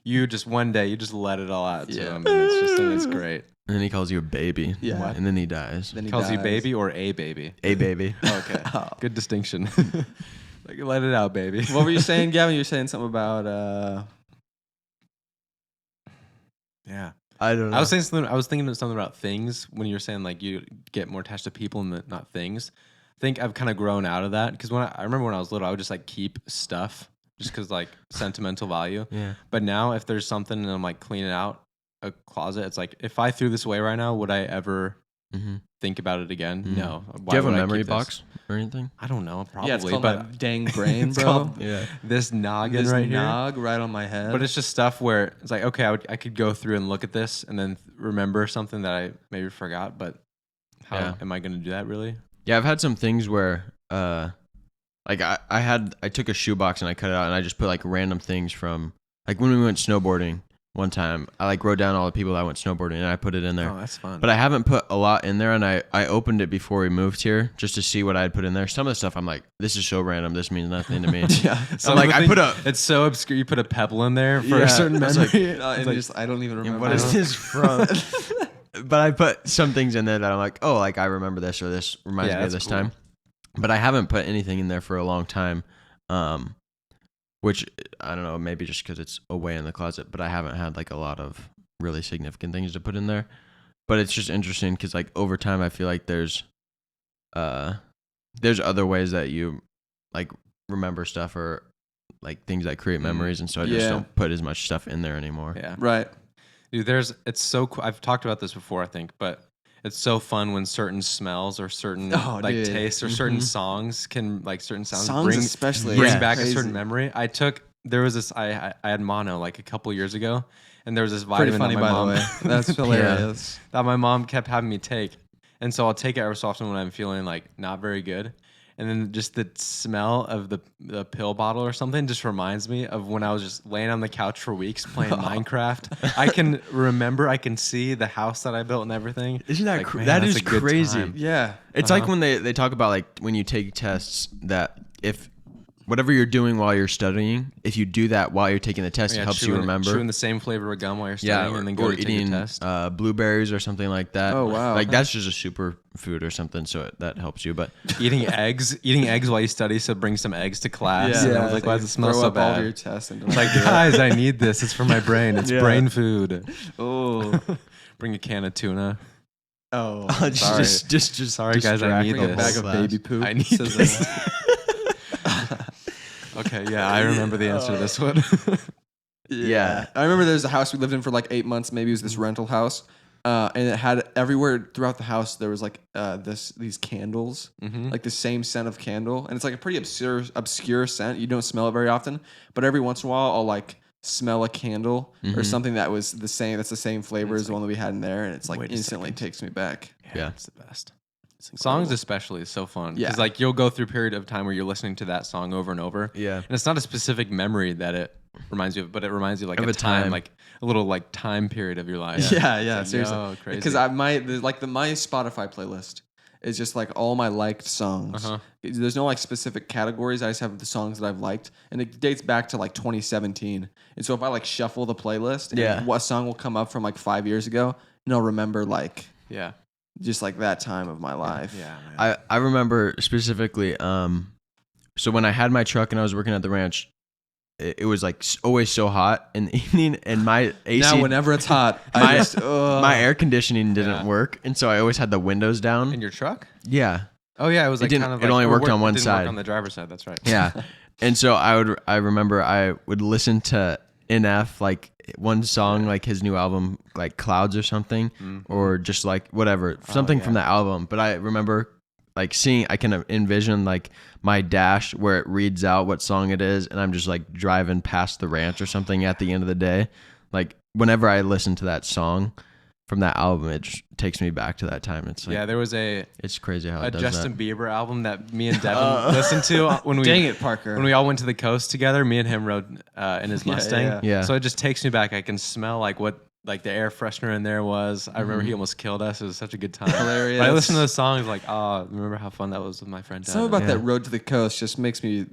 you just one day you just let it all out to Yeah. him, and it's great. And then he calls you a baby. Yeah. What? And then he dies. Then he Calls you dies. baby or a baby. A baby. Okay, Oh. good distinction. Like let it out, baby. What were you saying, Gavin? You were saying something about. Yeah. I don't know. I was saying something. I was thinking of something about things when you were saying like you get more attached to people and not things. I think I've kind of grown out of that because when I remember when I was little, I would just like keep stuff just because like sentimental value. Yeah. But now if there's something and I'm like cleaning out, a closet. It's like if I threw this away right now, would I ever Mm-hmm. think about it again? Mhm. No. Do Why you have a would I memory keep this? box or anything? I don't know, probably. Yeah, it's called but my dang brain, it's bro. called Yeah. this noggin This right here. nog right on my head. But it's just stuff where it's like, okay, I could go through and look at this and then remember something that I maybe forgot. But how Yeah. am I going to do that really? Yeah, I've had some things where, like I took a shoebox and I cut it out and I just put like random things from, like when we went snowboarding one time, I like wrote down all the people that went snowboarding and I put it in there. Oh, that's fun. But I haven't put a lot in there, and I opened it before we moved here just to see what I had put in there. Some of the stuff I'm like, this is so random. This means nothing to me. yeah. I'm like, I put a. It's so obscure. You put a pebble in there for Yeah, a certain it's memory. like, and like- just I don't even And remember. what is this from? But I put some things in there that I'm like, oh, like I remember this or this reminds Yeah, me of that's this cool. time. But I haven't put anything in there for a long time, which I don't know, maybe just because it's away in the closet. But I haven't had like a lot of really significant things to put in there. But it's just interesting because like over time, I feel like there's other ways that you like remember stuff or like things that create memories, and so I just Yeah. don't put as much stuff in there anymore. Yeah. Right. Dude, it's so cool. I've talked about this before, I think, but it's so fun when certain smells or certain Oh, like dude. tastes or certain Mhm. songs can like certain sounds, Songs especially bring Yeah. back crazy. a certain memory. There was this I had mono like a couple years ago, and there was this Pretty vitamin funny, that my by mom the way. That's hilarious. that my mom kept having me take, and so I'll take it every so often when I'm feeling like not very good. And then just the smell of the pill bottle or something just reminds me of when I was just laying on the couch for weeks playing Minecraft. I can see the house that I built and everything. Isn't that Like, man, that that's is a good crazy? time. Yeah. It's like when they talk about like when you take tests that if whatever you're doing while you're studying, if you do that while you're taking the test, it helps you remember. Chewing the same flavor of gum while you're Yeah, studying, and then go or to take eating your test. blueberries or something like that. Oh, wow. Like that's just a super food or something, so that helps you. But eating eggs while you study. So bring some eggs to class. Yeah. And I was like, why does it smell Throw so up all your bad? tests and It's like, guys, I need this. It's for my brain. It's Yeah. brain food. oh, Bring a can of tuna. oh, Sorry. just Sorry, guys, I need bring a this. bag of Class. baby poop. I need Says, this. Okay, yeah, I remember the answer to this one. Yeah. I remember there's a house we lived in for like 8 months. Maybe it was this rental house, and it had everywhere throughout the house. There was like these candles, Mhm. like the same scent of candle, and it's like a pretty obscure scent. You don't smell it very often, but every once in a while, I'll like smell a candle or Mhm. something that was the same. That's the same flavor as the one that we had in there, and it's like wait a instantly second. takes me back. Yeah. It's the best. Songs especially is so fun. Yeah. Because like you'll go through a period of time where you're listening to that song over and over. Yeah. And it's not a specific memory that it reminds you of, but it reminds you like Of a a time, time. like a little like time period of your life. Yeah, It's like, seriously. yo, crazy. Because my Spotify playlist is just like all my liked songs. Uh-huh. There's no like specific categories. I just have the songs that I've liked, and it dates back to like 2017. And so if I like shuffle the playlist, and Yeah. what song will come up from like 5 years ago, and I'll remember like Yeah. just like that time of my life. Yeah. Man. I remember specifically. So when I had my truck and I was working at the ranch, it was like always so hot in the evening, and my AC. Now whenever it's hot, My- I just my air conditioning didn't Yeah. work, and so I always had the windows down. In your truck? Yeah, Oh yeah, it was It like didn't- kind of it like only or worked on one it didn't side. Work on the driver's side. That's right. yeah. And so I remember I would listen to NF like one song, like his new album, like Clouds or something, or just like whatever, something from the album. But I remember like I can envision like my dash where it reads out what song it is, and I'm just like driving past the ranch or something at the end of the day. Like whenever I listen to that song from that album, it just takes me back to that time. It's like, Yeah, there was a it's crazy how it does Justin that. Bieber album that me and Devin listened to when we dang it, Parker. when we all went to the coast together. Me and him rode in his Mustang. yeah. Yeah. So it just takes me back. I can smell like what like the air freshener in there was. I remember he almost killed us. It was such a good time. Hilarious. But I listen to those songs like, oh, remember how fun that was with my friend. Something Devin. about that road to the coast just makes people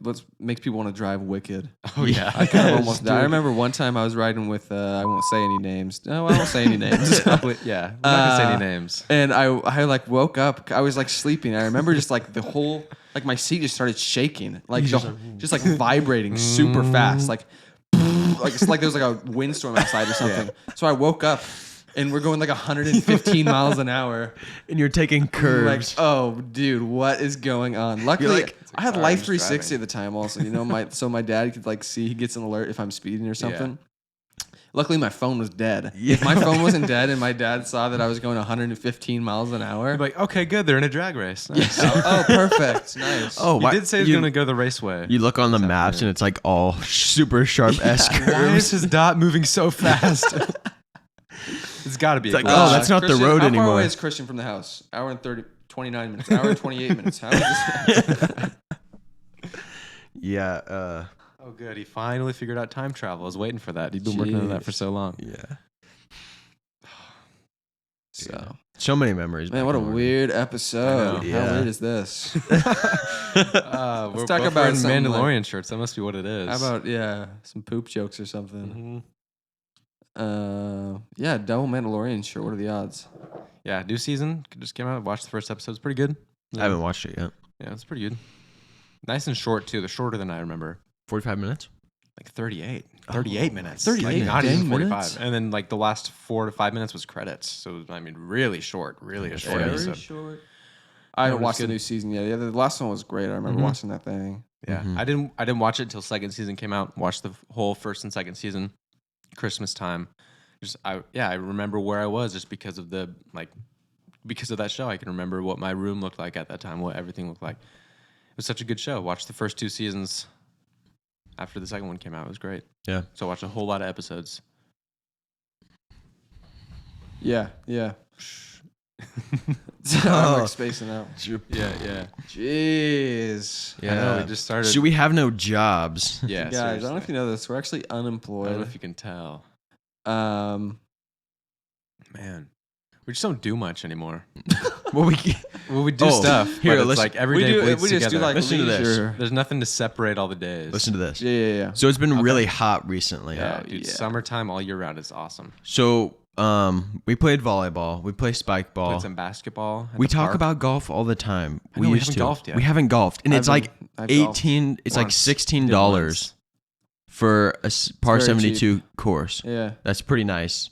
want to drive wicked. Oh yeah, I kind of almost died. I dude. remember one time I was riding with I won't say any names. No, I won't say any names. yeah. I'm not gonna say any names. And I like woke up. I was like sleeping. I remember just like the whole like my seat just started shaking, like just like vibrating super fast, like it's like there was like a windstorm outside or something. So I woke up, and we're going like 115 miles an hour. And you're taking Like, curves. oh, dude, what is going on? Luckily, like, I had sorry, Life I'm just 360 driving. at the time. Also, my dad could like see he gets an alert if I'm speeding or something. Luckily, my phone was dead. Yeah. If my phone wasn't dead and my dad saw that I was going 115 miles an hour, You're like, okay, good. They're in a drag race. Nice. oh, perfect, nice. Oh, He did say he's going to go the raceway. You look on the maps and it's like all super sharp S Why is curves. his dot moving so fast? It's got to be. It's like, glitch. oh, that's not the Christian, road how anymore. How far away is Christian from the house? Hour and 29 minutes. Hour and 28 minutes. How is this? Yeah. Oh, good. He finally figured out time travel. I was waiting for that. He'd been working on that for so long. Yeah. So, many memories. man, back what a in Oregon. weird episode. I know. How Yeah. weird is this? We're talk both about wearing something Mandalorian shirts. That must be what it is. How about some poop jokes or something? Mhm. Yeah, double Mandalorian shirt. What are the odds? Yeah, new season just came out. Watched the first episode. It's pretty good. I haven't watched it yet. Yeah, it's pretty good. Nice and short too. The shorter than I remember. 45 minutes? Like 38. 38 minutes. 38 Like, not even dang 45. minutes? And then like the last 4 to 5 minutes was credits. So I mean, really short. Really a short Very episode. short. I No, haven't it was watched the good. new season yet. Yeah, the last one was great. I remember Mhm. watching that thing. Yeah, Mhm. I didn't watch it until second season came out. Watched the whole first and second season, Christmas time. I remember where I was just because of because of that show. I can remember what my room looked like at that time, what everything looked like. It was such a good show. Watched the first 2 seasons after the second one came out. It was great. Yeah. So I watched a whole lot of episodes. Yeah. I'm Oh. like spacing out. Yeah. Jeez. I know, we just started. So we have no jobs. Yeah, Guys, I don't know if seriously. you know this. We're actually I don't know unemployed. if you can tell. Man, we just don't do much anymore. Well, we Well, we do Oh, stuff. here, but it's let's- like every day bleeds we just do together. like Listen to this. leisure. There's nothing to separate all the days. listen to this. Yeah. So it's been really hot recently. Yeah, Oh, dude, yeah. summertime all year round is awesome. So we played volleyball. We play spike ball. Played some basketball. at We the talk park. about golf all the time. I know, we used haven't to. golfed yet. We haven't golfed, and it's like I've golfed 18. It's like Once. $16 for a par very 72 course. Yeah. That's pretty nice.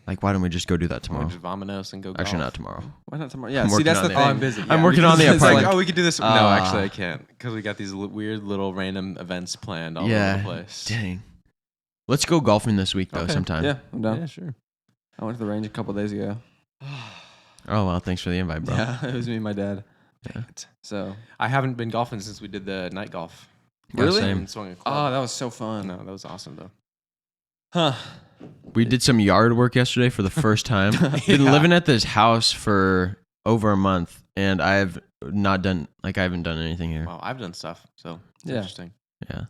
Like, why don't we just go do that Tomorrow. tomorrow? Just Vamonos and go golf. Actually, not tomorrow. Why not tomorrow? Yeah. I'm See, working that's on the it. thing. Oh, I'm busy. I'm working because on the it's It's apartment. like, oh, we could do this. No, Ah. actually, I can't because we got these weird little random events planned all over Yeah. the place. Dang. Let's go golfing this week though, Okay. sometime. Yeah, I'm down. Yeah, sure. I went to the range a couple days ago. Oh well, thanks for the invite, bro. Yeah, it was me and my dad. Yeah. So I haven't been golfing since we did the night golf. Yeah, Really? same. And swung a oh, club. that was so fun. No, that was awesome though. Huh. We did some yard work yesterday for the first time. Been Yeah. living at this house for over a month, and I haven't done anything here. Wow, I've done stuff. So it's Yeah. interesting. Yeah,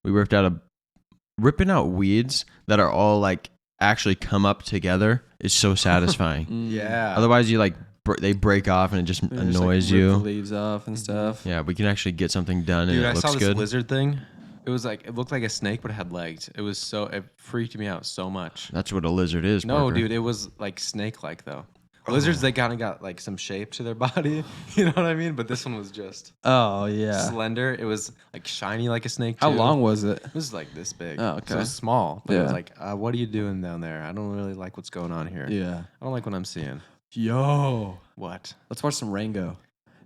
we ripping out weeds that are all like actually come up together is so satisfying. Mm. Yeah. Otherwise, you like they break off and it just Yeah, just, like, annoys rip you. the leaves off and stuff. Yeah, we can actually get something done Dude, and I it saw looks this good. lizard thing. It was like it looked like a snake, but it had legs. It freaked me out so much. That's what a lizard is. No, Parker. dude, it was like snake-like though. Lizards, they kind of got like some shape to their body. You know what I mean? But this one was just Oh yeah. slender. It was like shiny like a snake. How too. long was it? It was like this big. Oh, So okay. it was small. But it was Yeah. like, what are you doing down there? I don't really like what's going on here. Yeah. I don't like what I'm seeing. Yo. What? Let's watch some Rango.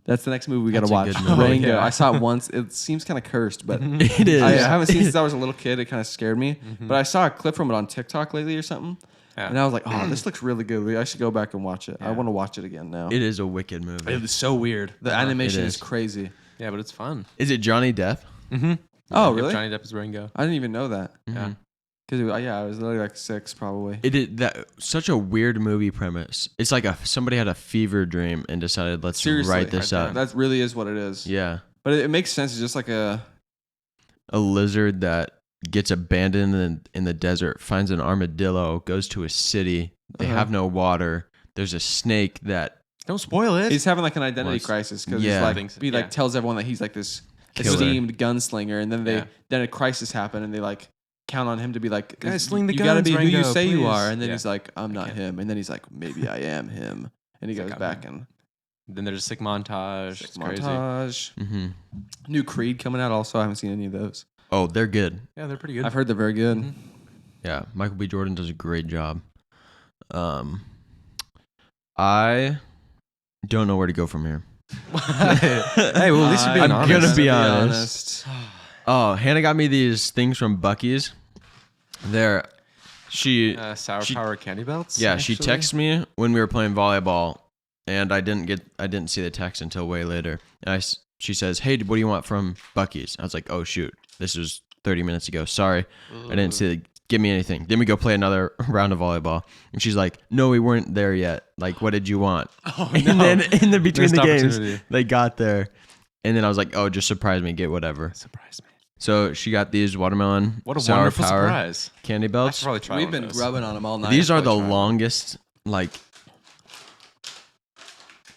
That's the next movie we got That's to a watch. good movie. Rango. Oh, yeah. I saw it once. It seems kind of cursed, but it is. I haven't seen it since I was a little kid. It kind of scared me. But I saw a clip from it on TikTok lately or something. Yeah. And I was like, oh, this looks really good. I should go back and watch it. I Yeah. want to watch it again now. It is a wicked movie. It was so weird. The animation It is is. crazy. Yeah, but it's fun. Is it Johnny Depp? Mm-hmm. Oh, really? Johnny Depp is Ringo. I didn't even know that. Yeah. Because, I was literally like 6 probably. It is that such a weird movie premise. It's like somebody had a fever dream and decided let's Seriously. write this Right up. That really is what it is. Yeah, But it makes sense. It's just like a... a lizard that gets abandoned in the desert, finds an armadillo, goes to a city. They Uh-huh. have no water. There's a snake that Don't spoil it. He's having like an identity Was- crisis because Yeah. I think so, he like yeah. tells everyone that he's like this Killer. esteemed gunslinger, and then Yeah. then a crisis happened, and they like count on him to be like, Guys, sling the you gotta guns, be who you Rango, say you please." are, and then Yeah. he's like, I'm not can't. him, and then he's like, maybe I am him, and he He's goes like, back and Then there's a sick montage. It's crazy. montage. hmm New Creed coming out. Also, I haven't seen any of those. Oh, they're good. Yeah, they're pretty good. I've heard they're very good. Mhm. Yeah, Michael B. Jordan does a great job. I don't know where to go from here. Hey, well, at least you're being I'm honest. gonna be honest. Oh, Hannah got me these things from Bucky's. They're Sour she- Power candy belts. Yeah, she actually? texted me when we were playing volleyball, and I didn't see the text until way later. And she says, "Hey, what do you want from Buc-ee's?" I was like, "Oh shoot, this was 30 minutes ago. Sorry, I didn't see the give me anything." Then we go play another round of volleyball, and she's like, "No, we weren't there yet. Like, what did you want?" Oh, And no. then in the between Missed the games, opportunity. they got there, and then I was like, "Oh, just surprise me, get whatever." Surprise me. So she got these watermelon What a sour wonderful power surprise. candy I should belts. probably try We've one been of those. rubbing on them all night. These I are should the probably try one. longest like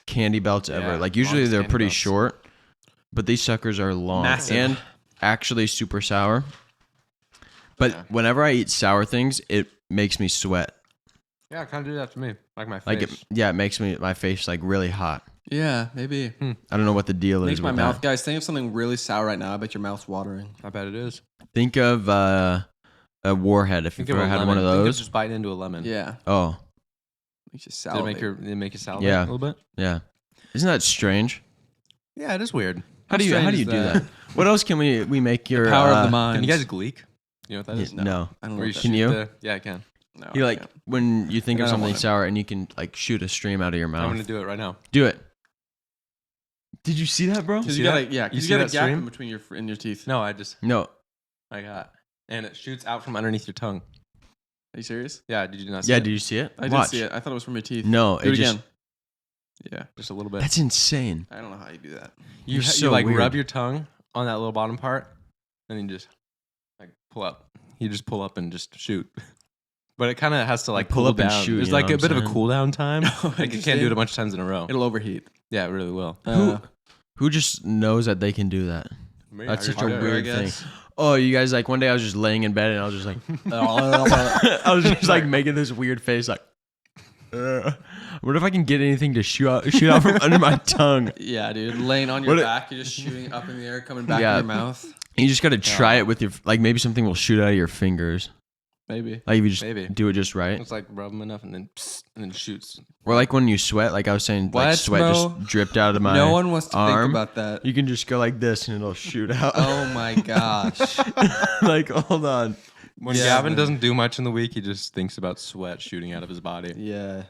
candy belts ever. Yeah, Like usually longest they're candy pretty belts. short, but these suckers are long Massive. and actually super sour. But Yeah. whenever I eat sour things, it makes me sweat. Yeah, kind of do that to me. Like my face. Like it makes my face like really hot. Yeah, maybe. I don't know what the deal Makes is my with mouth, that. guys. Think of something really sour right now. I bet your mouth's watering. I bet it is. Think of a Warhead if Think you've of ever a had lemon. one of Think of those. just biting into a lemon. Yeah, Oh, makes you Did salivate. it make you salivate Yeah. a little bit? yeah. Isn't that strange? Yeah, it is weird. How do you strange do is that? What else can we make your Power of the mind. Can you guys gleek? You know what that is? No. I don't know. Where What that Can shoot you? Yeah, I can. No, You I like can't. when you think I of don't something want it. sour and you can like shoot a stream out of your I'm mouth. gonna do it right now. Do it. Did you see that, bro? Because see you gotta, that? yeah, You because see you got a that gap stream? in between your teeth. No, No. I got, and it shoots out from underneath your tongue. Are you serious? Yeah, did you not see Yeah, it? did you see it? I Watch. did see it. I thought it was from your teeth. No, Do it just again. Yeah, Just a little bit. that's insane. I don't know how you do that. You, You're you so like weird. rub your tongue on that little bottom part, and then you just like pull up. You just pull up and just shoot. But it kind of has to like pull cool up and down. shoot, There's you know like a what bit I'm of a saying? cool down time. Oh, Like you can't do interesting. it a bunch of times in a row. It'll overheat. Yeah, it really will. Who just knows that they can do that? That's such a hardware, I weird thing. guess. Oh, you guys like one day I was just laying in bed and I was just like I was just like making this weird face like what if I can get anything to shoot out from under my tongue? Yeah, dude. Laying on your What back, you're just shooting up in the air, coming back Yeah. in your mouth. You just got to try it with your like maybe something will shoot out of your fingers. Maybe. Like if you just Maybe. do it just right. It's like rub them enough and then psst, and then shoots. Or like when you sweat, like I was saying, like What, sweat bro? just dripped out of my No one wants to arm. think about that. You can just go like this and it'll shoot out. Oh my gosh. Like hold on. When Yeah, Gavin man. doesn't do much in the week, he just thinks about sweat shooting out of his body. Yeah,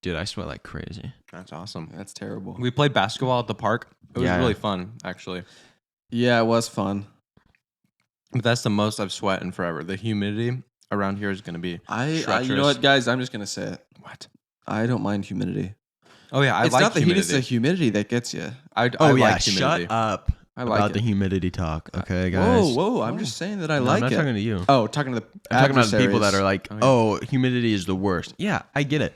Dude, I sweat like crazy. That's awesome. that's terrible. We played basketball at the park. It was Yeah. really fun, actually. Yeah, it was fun. But that's the most I've sweat in forever. The humidity around here is going to be You know treacherous. what, guys? I'm just gonna say it. What? I don't mind humidity. Oh yeah, I It's like not the heat; humidity. it's the humidity that gets you. I Oh yeah, like humidity. shut up I like about it. the humidity talk. Okay, guys. Whoa! I'm just saying that I No, like I'm not it. talking to you. Oh, talking to the I'm talking about the people that adversaries. are like, Oh, oh, humidity is the worst. Yeah, I get it.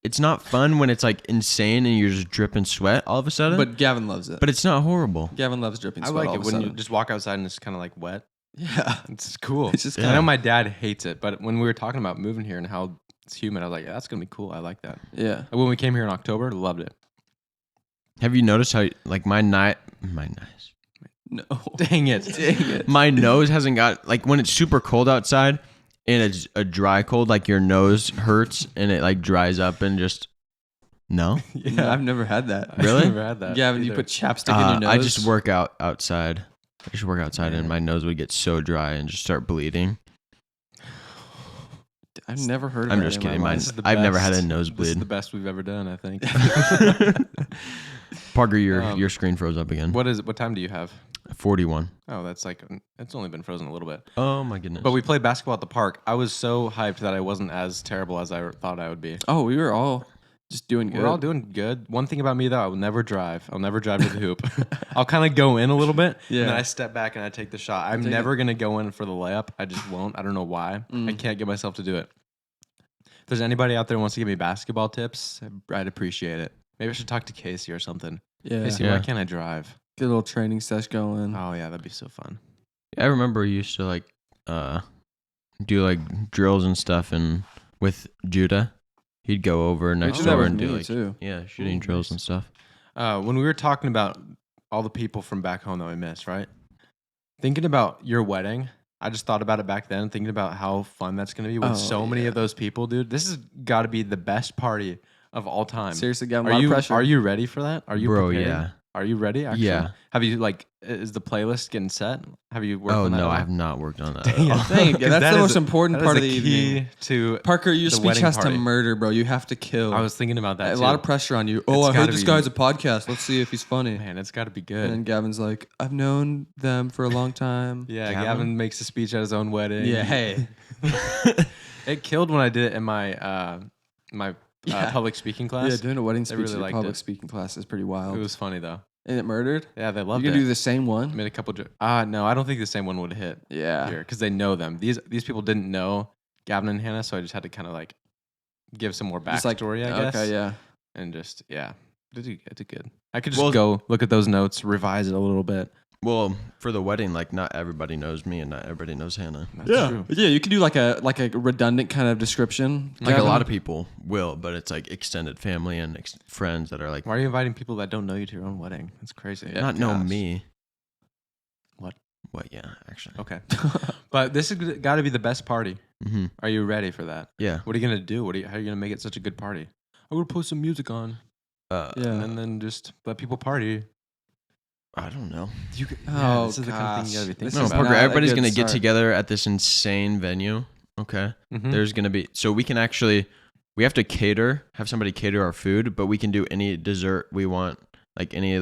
It's not fun when it's like insane and you're just dripping sweat all of a sudden. But Gavin loves it. but it's not horrible. Gavin loves dripping I sweat. like all it of a when you sudden. just walk outside and it's kind of like wet. Yeah, It's cool. It's just I kinda- know my dad hates it, but when we were talking about moving here and how it's humid, I was like, yeah, that's gonna be cool. I like that. yeah. And when we came here in October, loved it. Have you noticed how like my nose No, Dang it. dang it. my nose hasn't got like when it's super cold outside and it's a dry cold, like your nose hurts and it like dries up and just no. Yeah, I've never had that. Really? I've never had that. Gavin, you either. put chapstick in your nose. I just work outside. I just work outside and Yeah. my nose would get so dry and just start bleeding. I've never heard of I'm that just in my kidding. life. Mine- This is the I've never had a best. nosebleed. This is the best we've ever done, I think. Parker, your Um, your screen froze up again. What is it? What time do you have? 41. Oh, that's like it's only been frozen a little bit. Oh my goodness. But we played basketball at the park. I was so hyped that I wasn't as terrible as I thought I would be. Oh, we were all just doing good. We're all doing good. One thing about me though, I will never drive. I'll never drive to the hoop. I'll kind of go in a little bit, Yeah. and then I step back and I take the shot. I'm Take never gonna go in for the layup. I just won't. I don't know why. I can't get myself to do it. If there's anybody out there who wants to give me basketball tips, I'd appreciate it. Maybe I should talk to Casey or something. Yeah. Casey, Yeah. why can't I drive? Get a little training sesh going. Oh yeah, that'd be so fun. I remember you used to like do like drills and stuff and with Judah. He'd go over next do that door with and do me, like too. yeah, shooting Ooh, drills nice. and stuff. When we were talking about all the people from back home that we miss, right? Thinking about your wedding, I just thought about it back then, thinking about how fun that's going to be with Oh, so many yeah. of those people, dude. This has got to be the best party of all time. Seriously, Gavin, a Are lot you of pressure. are you ready for that? Are you Bro, prepared? yeah. Are you ready? Actually? Yeah. Have you is the playlist getting set? Have you worked Oh on that? no, at all? I have not worked on that. Dang at it. all. Dang it, 'Cause that's that the is most a- important that part is of the a key evening. to Parker, your the speech wedding has party. to murder, bro. You have to kill. I was thinking about that a too. lot of pressure on you. Oh, It's I heard gotta this be- guy's a podcast. Let's see if he's funny. Man, it's got to be And good. then Gavin's like, I've known them for a long time. Yeah, Gavin? Gavin makes a speech at his own wedding. Yeah, hey. It killed when I did it in my Yeah. public speaking class. Yeah, doing a wedding They speech really in a liked public it. speaking class is pretty wild. It was funny though. and it murdered? Yeah, they You loved can it. do the same one? Made a couple. No, I don't think the same one would hit Yeah. here because they know them. These people didn't know Gavin and Hannah, so I just had to kind of like give some more Just like- backstory, I guess. Okay, yeah. And just it did good. I could just Well- go look at those notes, revise it a little bit. Well, for the wedding, like not everybody knows me and not everybody knows Hannah. That's true. Yeah, you can do like a redundant kind of description. Like a Gavin. lot of people will, but it's like extended family and friends that are like Why are you inviting people that don't know you to your own wedding? That's crazy. not know gosh. me. What? What? Yeah, actually. Okay. But this has got to be the best party. Mm-hmm. Are you ready for that? Yeah. What are you gonna do? How are you gonna make it such a good party? I'm gonna put some music on, Yeah. and then just let people party. I don't know. You, Oh, this is the kind of thing you gotta be gosh. thinking This No, is about. Parker. not a Everybody's good gonna get start. together at this insane venue. Okay. Mhm. There's gonna be we can actually we have to have somebody cater our food, but we can do any dessert we want. Like any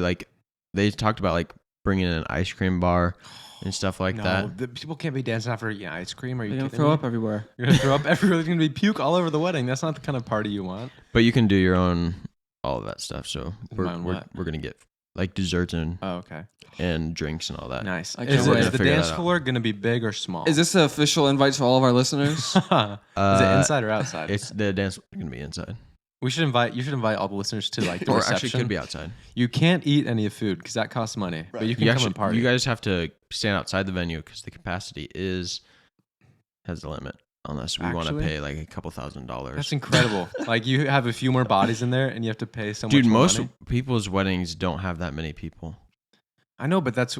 they talked about like bringing in an ice cream bar and stuff like no, that. the people can't be dancing after eating ice cream. Are you You're gonna kidding throw me? up everywhere. You're gonna throw up everywhere. There's gonna be puke all over the wedding. That's not the kind of party you want. But you can do your own all of that stuff. So My own what? we're gonna get like desserts Oh, okay. and drinks and all that. Nice. I can't Is, wait. is to the figure dance that out. floor gonna be big or small? Is this an official invite to all of our listeners? is it inside or outside? It's the dance is gonna be inside, You should invite all the listeners to like the or reception. actually it could be outside. You can't eat any of food because that costs money. But you can come and party. You guys have to stand outside the venue because the capacity has a limit. Unless we want to Actually? pay like a couple $1,000s. That's incredible. Like you have a few more bodies in there, and you have to pay so Dude, much more most money. people's weddings don't have that many people. I know, but that's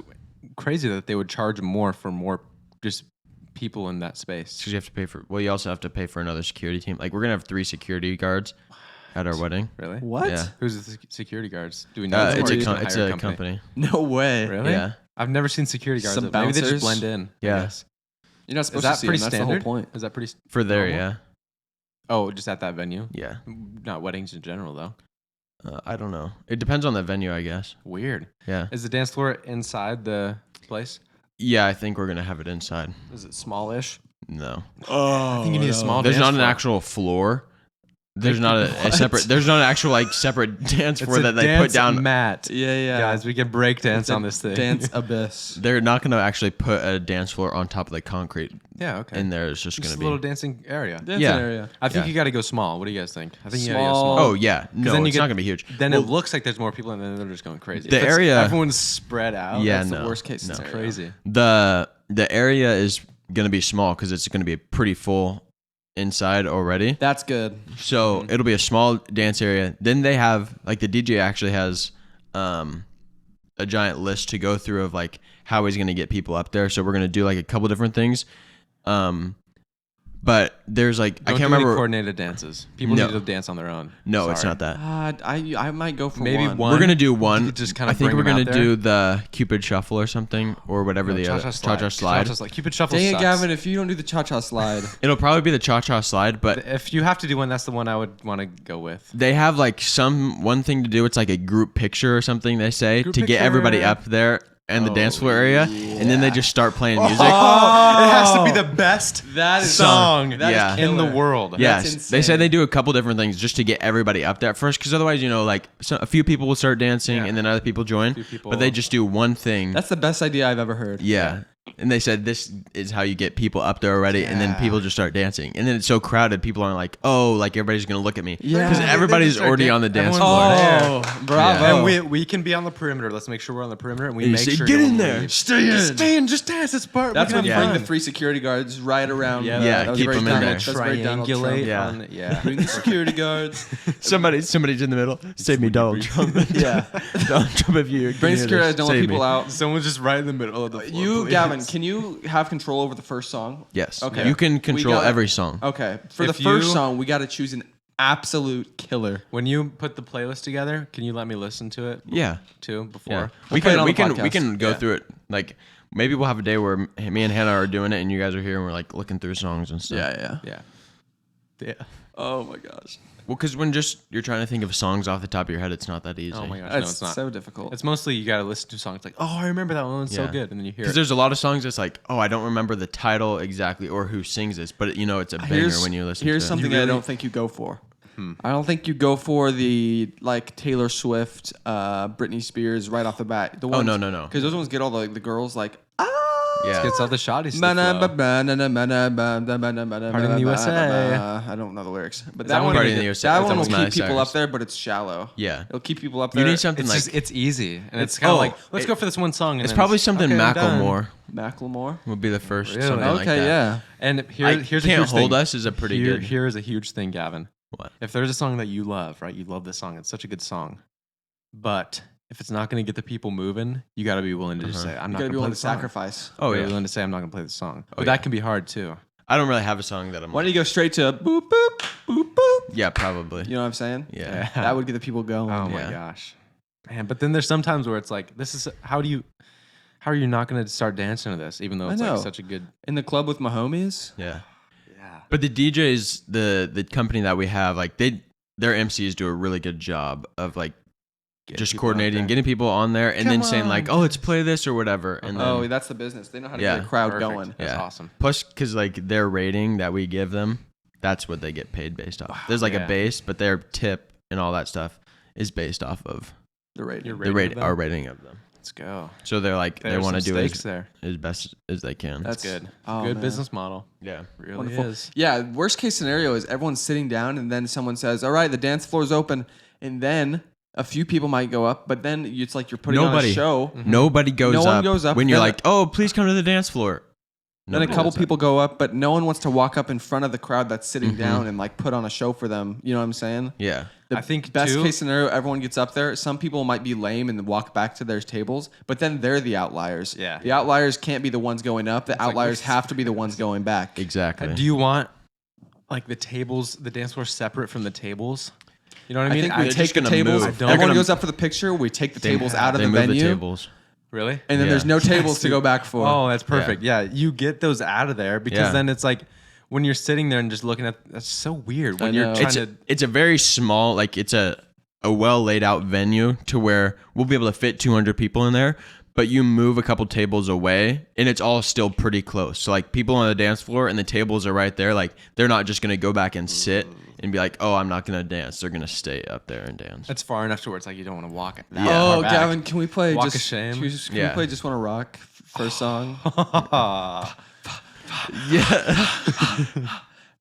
crazy that they would charge more for more just people in that space. Because you have to pay for. Well, you also have to pay for another security team. Like we're gonna have 3 security guards at our wedding. Really? What? Yeah. Who's the security guards? Do we know? them, It's or a you just it's hire a company. No way. Really? Yeah. I've never seen security guards. Some Maybe they just bouncers? blend in. I Yeah. guess. You're not Is supposed that to see pretty them. That's standard? the whole point. Is that pretty? For there, normal? yeah, Oh, just at that venue. yeah. Not weddings in general, though. I don't know. It depends on the venue, I guess. Weird. Yeah. Is the dance floor inside the place? Yeah, I think we're gonna have it inside. Is it smallish? No, Oh, I think you need a small. there's dance not an floor. actual floor. There's not a What? separate. There's not an actual like separate dance It's floor a that they put dance down. mat. Yeah, yeah. Guys, we can break dance It's a on this thing. Dance abyss. They're not gonna actually put a dance floor on top of the concrete. Yeah, okay. In there, it's just Just gonna a be. little dancing area. Dancing Yeah. area. I think Yeah. you got to go small. What do you guys think? I think you got to go Small. small. Oh yeah, no, then you it's get- not gonna be huge. Then Well, it looks like there's more people, and then they're just going crazy. The If it's- area- everyone's spread out. Yeah, that's the no, worst case no. scenario. crazy. the area is gonna be small because it's gonna be pretty full inside already. That's good. So it'll be a small dance area. Then they have like the DJ actually has a giant list to go through of like how he's gonna get people up there. So we're gonna do like a couple different things. But there's like Don't I do can't any remember. coordinated dances. People No. need to dance on their own. No, it's Sorry. not that. I might go for Maybe one. one. We're gonna do You one. could just kinda I think bring we're them gonna out there. do the Cupid Shuffle or something or whatever the other Cha-Cha Slide. Cha-Cha slide. Cupid shuffle. Dang it, sucks. Gavin! If you don't do the cha-cha slide, It'll probably be the Cha-Cha Slide, but If you have to do one, that's the one I would want to go with. they have like one thing to do. It's like a group picture or something. They say Group to get everybody picture. up there and the dance floor area, and then they just start playing music. it has to be the best that is song that is Yeah. in the killer. world. Yes, That's they say insane. they do a couple different things just to get everybody up there first, because otherwise, like a few people will start dancing Yeah. and then other people join. Few people- But they just do one thing. That's the best idea I've ever heard. Yeah. And they said this is how you get people up there already, and then Yeah. people just start dancing. And then it's so crowded, people aren't like, oh, like everybody's gonna look at me. Yeah. Because They just everybody's start already dan- on the dance everyone's floor. there. Oh, bravo! Yeah. And we can be on the perimeter. Let's make sure we're on the perimeter, and we And you make say, sure "Get no in one there. leaves. Stay in." Just stay in. Just dance. It's part. That's when you Yeah. bring the 3 security guards right around. Yeah, Yeah, that was keep very them in Donald- there. That's very Donald Trump. Triangulate. Yeah. on the- yeah. Bring the security guards. Somebody's in the middle. Save me, when you Donald breathe. Trump. Yeah. Donald Trump, if you Bring the security guards. Don't let save people me. out. Someone's just right in the middle of the floor. You, please. Gavin, can you have control over the first song? Yes. Okay. You can control gotta- every song. Okay. For If the first you- song, we got to choose an absolute killer. When you put the playlist together, can you let me listen to it Yeah. too before? Yeah. We'll play it on We the can podcast. go Yeah. through it. Like maybe we'll have a day where me and Hannah are doing it and you guys are here and we're like looking through songs and stuff. Yeah. Yeah. Yeah. Oh my gosh. Well, because when just you're trying to think of songs off the top of your head, it's not that easy. Oh my gosh, no, That's it's not. so difficult. It's mostly you got to listen to songs like, oh, I remember that one. It's so Yeah. good, and then you hear Because it. there's a lot of songs that's like, oh, I don't remember the title exactly or who sings this, but you know it's a banger when you listen to it. Here's something I don't think you go for. I don't think you go for the like Taylor Swift, Britney Spears right off the bat. The Oh, ones, no. Because those ones get all the girls like Yeah. It's all the shoddy stuff. though. Party in the USA. I don't know the lyrics, but that that one, one Party in the USA? that That's one will Miley keep people Cyrus. up there, but it's shallow. Yeah. It'll keep people up You there. need something It's like just it's easy, and it's It's- kind of oh, like let's go for this one song. And it's then probably something okay, I'm done. Macklemore Macklemore. would be the first. Really? Something like Okay, that. yeah. And I here's a Can't huge Hold thing. Us is a pretty good. Here is a huge thing, Gavin. What? If there's a song that you love, right? You love this song. It's such a good song. But if it's not going to get the people moving, you got to be willing to just say, I'm You not gotta going be to play willing the to song. sacrifice. Oh You gotta yeah. be willing to say, I'm not going to play the song. But yeah. that can be hard too. I don't really have a song that I'm. Why Like, don't you go straight to boop boop boop boop? yeah, probably. You know what I'm saying? Yeah. That would get the people going. Oh my Yeah. gosh. Man, but then there's sometimes where it's like, how are you not going to start dancing to this, even though I it's like know. such a good. In the club with my homies. Yeah. Yeah. But the DJs, the company that we have, like their MCs do a really good job of like just coordinating, getting people on there, and then saying like, "Oh, let's play this or whatever." And then, Oh, that's the business. They know how to Yeah. get a crowd Perfect. going. That's Yeah. awesome. plus, because like their rating that we give them, that's what they get paid based off. There's like Yeah. a base, but their tip and all that stuff is based off of The rating. Your the rating of them? our rating of them. Let's go. So they're like they There's want to some do stakes there. as best as they can. That's Good. Oh, Good man. business model. yeah. Really Wonderful. is. Yeah, worst case scenario is everyone's sitting down and then someone says, "All right, the dance floor's open," and then a few people might go up, but then it's like you're putting on Nobody. a show. Nobody goes No up. one goes up. when you're Then- like, "Oh, please come to the dance floor." Then a Nobody couple does that. people go up, but no one wants to walk up in front of the crowd that's sitting down and like put on a show for them. You know what I'm saying? Yeah. The I think, best too- case scenario, everyone gets up there. Some people might be lame and walk back to their tables, but then they're the outliers. Yeah. The outliers can't be the ones going up. The outliers have to be the ones going back. Exactly. Do you want like the tables, the dance floor separate from the tables? You know what I I mean? think we they're take just the gonna tables. move. They're Everyone gonna- goes up for the picture. We take the tables out of they the move venue, the tables. really? and then Yeah. there's no tables to dude. go back for. Oh, that's perfect. Yeah. You get those out of there because Yeah. then it's like when you're sitting there and just looking at that's so weird when I you're know. trying It's to. it's a very small, like it's a well laid out venue to where we'll be able to fit 200 people in there, but you move a couple tables away and it's all still pretty close. So like people on the dance floor and the tables are right there. Like they're not just gonna go back and sit and be like, "Oh, I'm not gonna dance." They're gonna stay up there and dance. It's far enough to where it's like you don't want to walk it. that Yeah. far Oh, back. Gavin, can we play Walk of just shame? Can we Yeah. play Just Wanna Rock first song?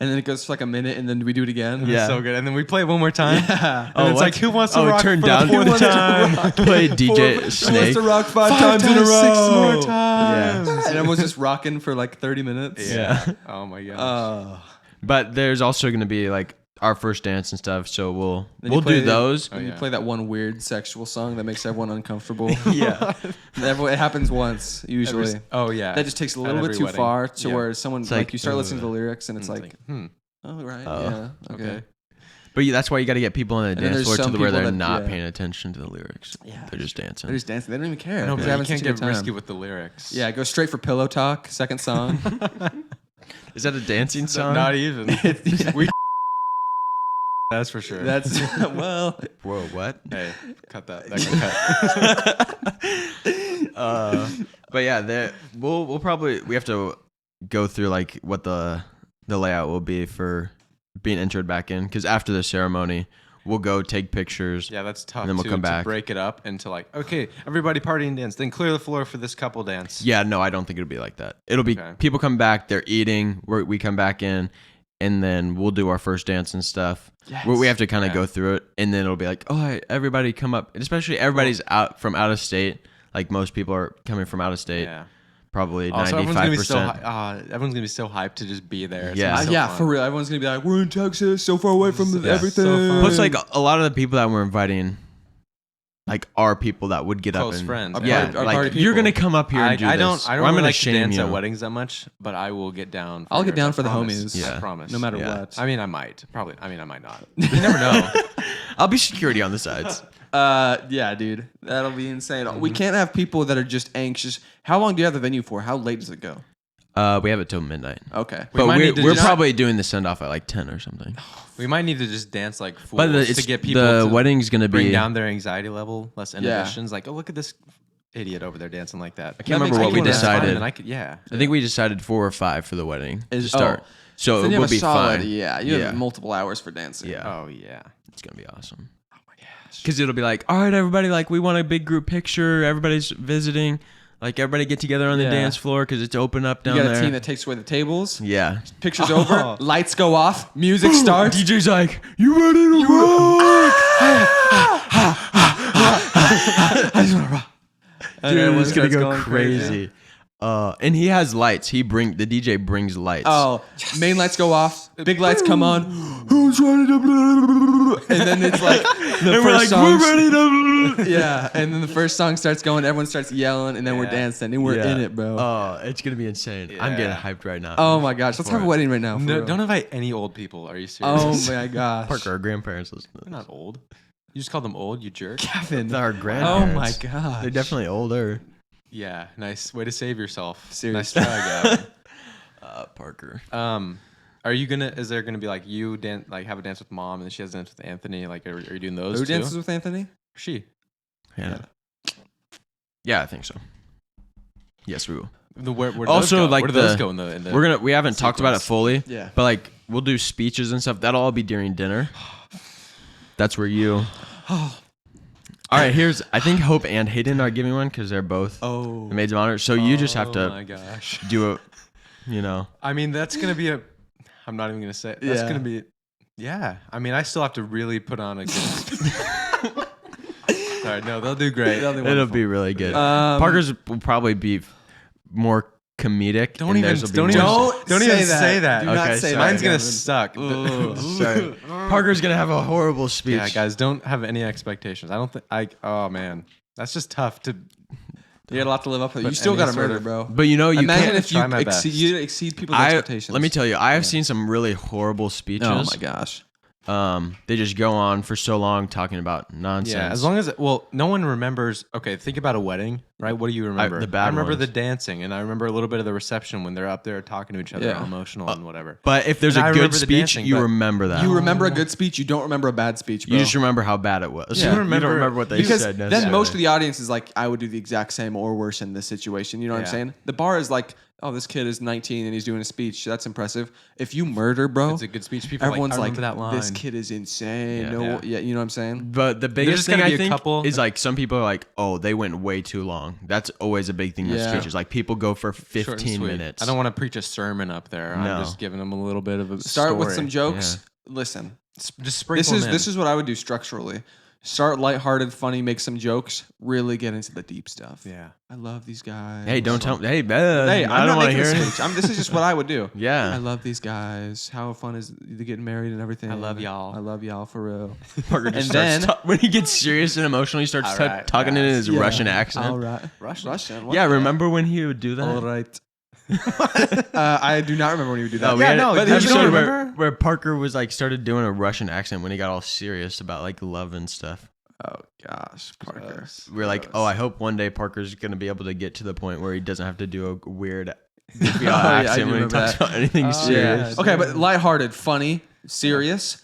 And then it goes for like a minute, and then we do it again. It's Yeah. so good. And then we play it one more time. Yeah. And it's like, who wants to rock turn for down the fourth for the time? Play DJ Who wants Snake. to rock five Five times in a times, row? 6 more times. Yeah. And everyone's just rocking for like 30 minutes. Yeah. Oh my gosh. But there's also gonna be like our first dance and stuff. So Then we'll you play do those. And you yeah. play that one weird sexual song that makes everyone uncomfortable. Yeah. It happens once, usually. Oh yeah. That just takes a At little bit every too wedding. far to Yeah. where someone It's like like, you start listening to the lyrics and it's It's like, like, oh right, Oh. yeah, okay. But yeah, that's why you got to get people on the then dance there's floor to some the where people they're that- not yeah. paying attention to the lyrics. Yeah, They're just dancing. They're just dancing. They don't even care. no, They're but having you can't such a good get risky time. with the lyrics. Yeah, go straight for Pillow Talk, second song. Is that a dancing song? Not even. We. That's for sure. That's well, Whoa, what? Hey, cut that. That can cut. But yeah, we'll probably we have to go through like what the layout will be for being entered back in, because after the ceremony we'll go take pictures. Yeah, that's tough. And then we'll too, come back. to break it up into like, okay, everybody party and dance, then clear the floor for this couple dance. Yeah, no, I don't think it'll be like that. It'll be Okay. people come back, they're eating, we come back in, and then we'll do our first dance and stuff. We have to kind of Yeah. go through it, and then it'll be like, oh, hey, everybody come up. And especially everybody's out of state. Like most people are coming from out of state. Yeah. Probably Oh, so everyone's gonna be so 95%. everyone's gonna be so hyped to just be there. It's Yeah. gonna be so yeah, fun. for real. Everyone's gonna be like, "We're in Texas, so far away from Yeah. everything." So fun. Plus, like a lot of the people that we're inviting, like our people that would get Close up and friends. yeah, Our like party you're people. gonna come up here and do I this. don't or I'm really gonna like to shame dance you. at weddings that much, but I will get down. I'll get yours, down I for the promise. homies. I Yeah. promise. No matter Yeah. what. I mean, I might. Probably. I mean, I might not. You never know. I'll be security on the sides. Yeah, dude. That'll be insane. We can't have people that are just anxious. How long do you have the venue for? How late does it go? We have it till midnight. Okay. But might we're, need to we're just- probably doing the send off at like 10 or something. We might need to just dance like fools But it's to get people the to wedding's gonna bring be. down their anxiety level, less inhibitions. Like, oh, look at this idiot over there dancing like that. I can't remember what we decided. And I could, yeah. I think we decided 4 or 5 for the wedding to Is- start. oh. So Then it you will have a be solid, fine. yeah. You Yeah. have multiple hours for dancing. Yeah, Oh yeah. it's gonna be awesome. Oh my gosh. Because it'll be like, all right, everybody, like we want a big group picture. Everybody's visiting. Like everybody get together on the Yeah. dance floor because it's open up You down got a there. team that takes away the tables. Yeah. Pictures over. Lights go off. Music starts. DJ's like, you ready to rock? And Dude, everyone it's gonna starts go going crazy. And he has lights. The DJ brings lights. Oh, main lights go off. Big lights come on. Who's ready to? And then it's like the and we're like, first song. we're ready to. Yeah, and then the first song starts going. Everyone starts yelling, and then we're Yeah. dancing, and we're Yeah. in it, bro. Oh, it's gonna be insane. I'm getting Yeah. hyped right now. Oh my gosh, let's have a for it. wedding right now. for No, real. don't invite any old people. Are you serious? Oh my gosh. Parker, our grandparents listen to They're this. not old. You just called them old, you jerk. Kevin. Our Oh grandparents. my gosh. They're definitely older. Yeah, nice way to save yourself. Seriously. Nice try, Gavin. Parker. Are you gonna? Is there gonna be like you dance, like have a dance with mom, and then she has a dance with Anthony? Like, are you doing those? Who two? dances with Anthony? She. Yeah. Yeah, I think so. Yes, we will. Where do Also, those go? like where do those the- go in the We haven't talked about it sequence. fully. Yeah. But like we'll do speeches and stuff. That'll all be during dinner. That's where you. All right, I think Hope and Hayden are giving one because they're both Oh. the maids of honor. So you just have Oh my to gosh. do it. You know. I mean, that's gonna be a. I'm not even gonna say. That's Yeah. gonna be. Yeah. I mean, I still have to really put on a good. Sorry, no, they'll do great. It'll be really good. Um, Parker's will probably be more comedic. Don't and even, theirs will be don't more- even, don't even say that. Do not Okay, say sorry. that. Mine's gonna Gavin. suck. Sorry. Parker's gonna have a horrible speech. Yeah, guys, don't have any expectations. I don't think. Oh man, that's just tough to. You got a lot to live up to. You But still any got to sort murder, of- bro. But you know, you Imagine can't. if you try my best. exceed people's expectations. Let me tell you, I have seen some really horrible speeches. Oh my gosh. They just go on for so long talking about nonsense. Yeah, as long as no one remembers. Okay, think about a wedding, right? What do you remember? the bad I remember ones. the dancing, and I remember a little bit of the reception when they're up there talking to each other, Yeah. all emotional and whatever. But if there's And I a good remember the speech, dancing, you but- remember that. You remember a good speech. You don't remember a bad speech, bro. You just remember how bad it was. Yeah. You remember- don't remember what they because said. then necessarily. most of the audience is like, I would do the exact same or worse in this situation. You know what I'm Yeah. saying? The bar is like, oh, this kid is 19 and he's doing a speech. That's impressive. If you murder, bro, It's a good speech. People everyone's are like, like, I remember that line. this kid is insane. Yeah. No, Yeah. yeah, you know what I'm saying? But the biggest just thing gotta I be a think couple- is like some people are like, oh, they went way too long. That's always a big thing with Yeah. speeches. Like people go for Short and 15 sweet. minutes. I don't want to preach a sermon up there. No. I'm just giving them a little bit of a Start with story. some jokes. Listen, Just sprinkle them in. this is what I would do structurally. Start lighthearted, funny, make some jokes. Really get into the deep stuff. Yeah. I love these guys. Hey, don't tell me. Hey, man. Hey, I I'm don't not want to making hear a it. speech. This is just what I would do. Yeah. I love these guys. How fun is it getting married and everything? I love y'all. I love y'all for real. Parker just And starts then- when he gets serious and emotional, he starts All right, talking in his Yeah. Russian accent. All right. Russian? What Yeah, the- remember when he would do that? All right. I do not remember when he would do that. No, we Yeah, had no, an you episode don't where, remember? where Parker was like started doing a Russian accent when he got all serious about like love and stuff. Oh gosh, Parker. We're like, oh, I hope one day Parker's gonna be able to get to the point where he doesn't have to do a weird goofy Oh, yeah, I accent do when he remember talks that. about anything Oh, serious. yeah. Okay, but lighthearted, funny, serious.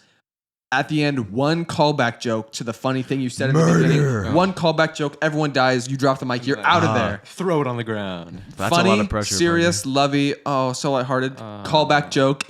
At the end, one callback joke to the funny thing you said in the Murder. beginning. One callback joke. Everyone dies. You drop the mic. You're out of there. Throw it on the ground. That's Funny, a lot of pressure. serious, lovey. Oh, so lighthearted. Callback joke.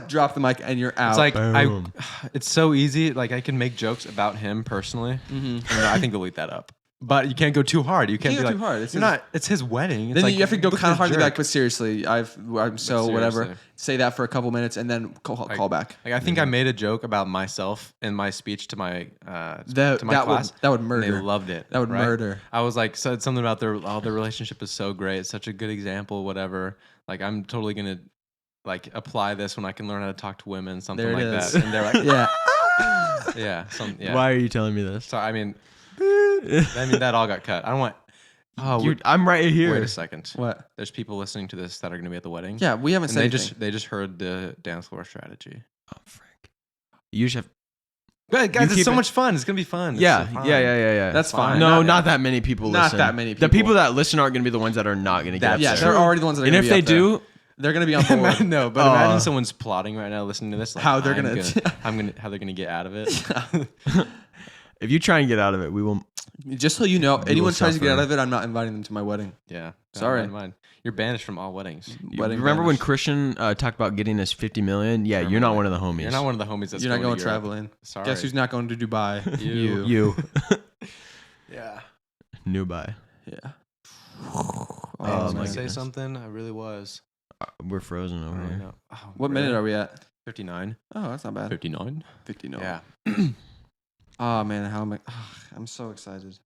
Drop the mic and you're out. It's like Boom. it's so easy. Like I can make jokes about him personally, and I think delete that up. But you can't go too hard. You can't can't be go like too hard. It's you're his- not. It's his wedding. It's then like, you have to go look kind at of hard to this be like, jerk. but seriously, I'm so whatever. seriously. Say that for a couple minutes and then call back. Like I think I made a joke about myself in my speech to my That to my that class. would and murder. they loved it. That would right? murder. I was like said something about their relationship is so great. It's such a good example. Whatever. Like I'm totally gonna like apply this when I can learn how to talk to women. Something There it like is. that. And they're like, Yeah. yeah, yeah. Why are you telling me this? So I mean, I mean, that all got cut. I don't want. Oh, Dude, I'm right here. wait a second. What? There's people listening to this that are going to be at the wedding. Yeah, we haven't and said they anything. just heard the dance floor strategy. Oh, frick. You should have. But guys, it's keep so it- much fun. It's gonna be fun. It's Yeah, so fun. yeah. That's fine. No, Not- not that many people not listen. that many The people. people that listen aren't going to be the ones that are not going to get That's up Yeah, there. they're already the ones that are And gonna if be they up there. do, They're gonna be on board. No, but imagine someone's plotting right now, listening to this. Like, How they're I'm gonna- how they're gonna get out of it. if you try and get out of it, we will. Just so you know, will anyone tries to get suffer. out of it, I'm not inviting them to my wedding. Yeah. Sorry. Never mind. You're banished from all weddings. Wedding Remember when banished. Christian talked about getting us 50 million? Yeah, Remember you're not that. one of the homies. You're not one of the homies that's You're not going to Europe. traveling. Sorry. Guess who's not going to Dubai? You. You. Yeah. New buy. Yeah. I Oh, was my gonna say goodness. something. I really was. We're frozen over I here. know. Oh, What really? minute are we at? 59. Oh, that's not bad. 59. 50 no. Yeah. Oh man, how am I? I'm so excited.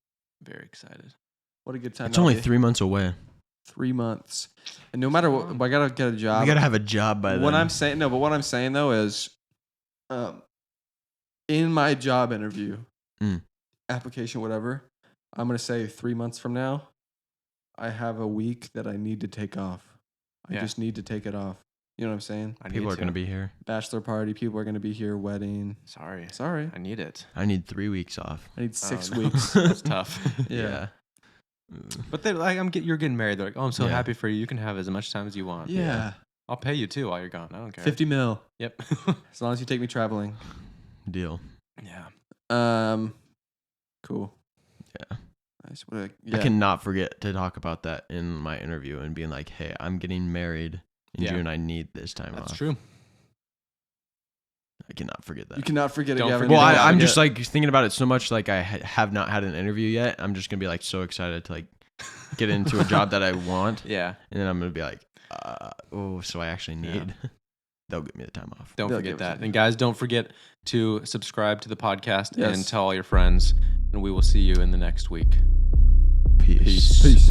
Very excited. What a good time. It's that'll only be. 3 months away. 3 months, and no matter what, I gotta get a job. We gotta have a job by then. What I'm saying, no, but what I'm saying though is, in my job interview, Mm. application, whatever, I'm gonna say 3 months from now, I have a week that I need to take off. I Yeah. just need to take it off. You know what I'm saying? I People need are to. gonna be here. Bachelor party, people are gonna be here. Wedding. Sorry. Sorry, I need it. I need 3 weeks off. I need 6 no. weeks. That's tough. Yeah. But they're like, you're getting married. They're like, oh, I'm so Yeah. happy for you. You can have as much time as you want. Yeah. I'll pay you too while you're gone. I don't care. 50 mil, Yep. as long as you take me traveling. Deal. yeah. Cool. Yeah. Nice. What a, yeah. I cannot forget to talk about that in my interview and being like, hey, I'm getting married in Yeah. June. I need this time That's off. true. I cannot forget that. You cannot forget it. Don't Gavin. forget Well, it. You I'm don't just forget like thinking about it so much. Like I have not had an interview yet. I'm just gonna be like so excited to like get into a job that I want, Yeah. and then I'm gonna be like, oh, so I actually need. They'll get me the time off. Don't They'll forget give it that. to you. And guys, don't forget to subscribe to the podcast Yes. and tell all your friends. And we will see you in the next week. Peace. Peace.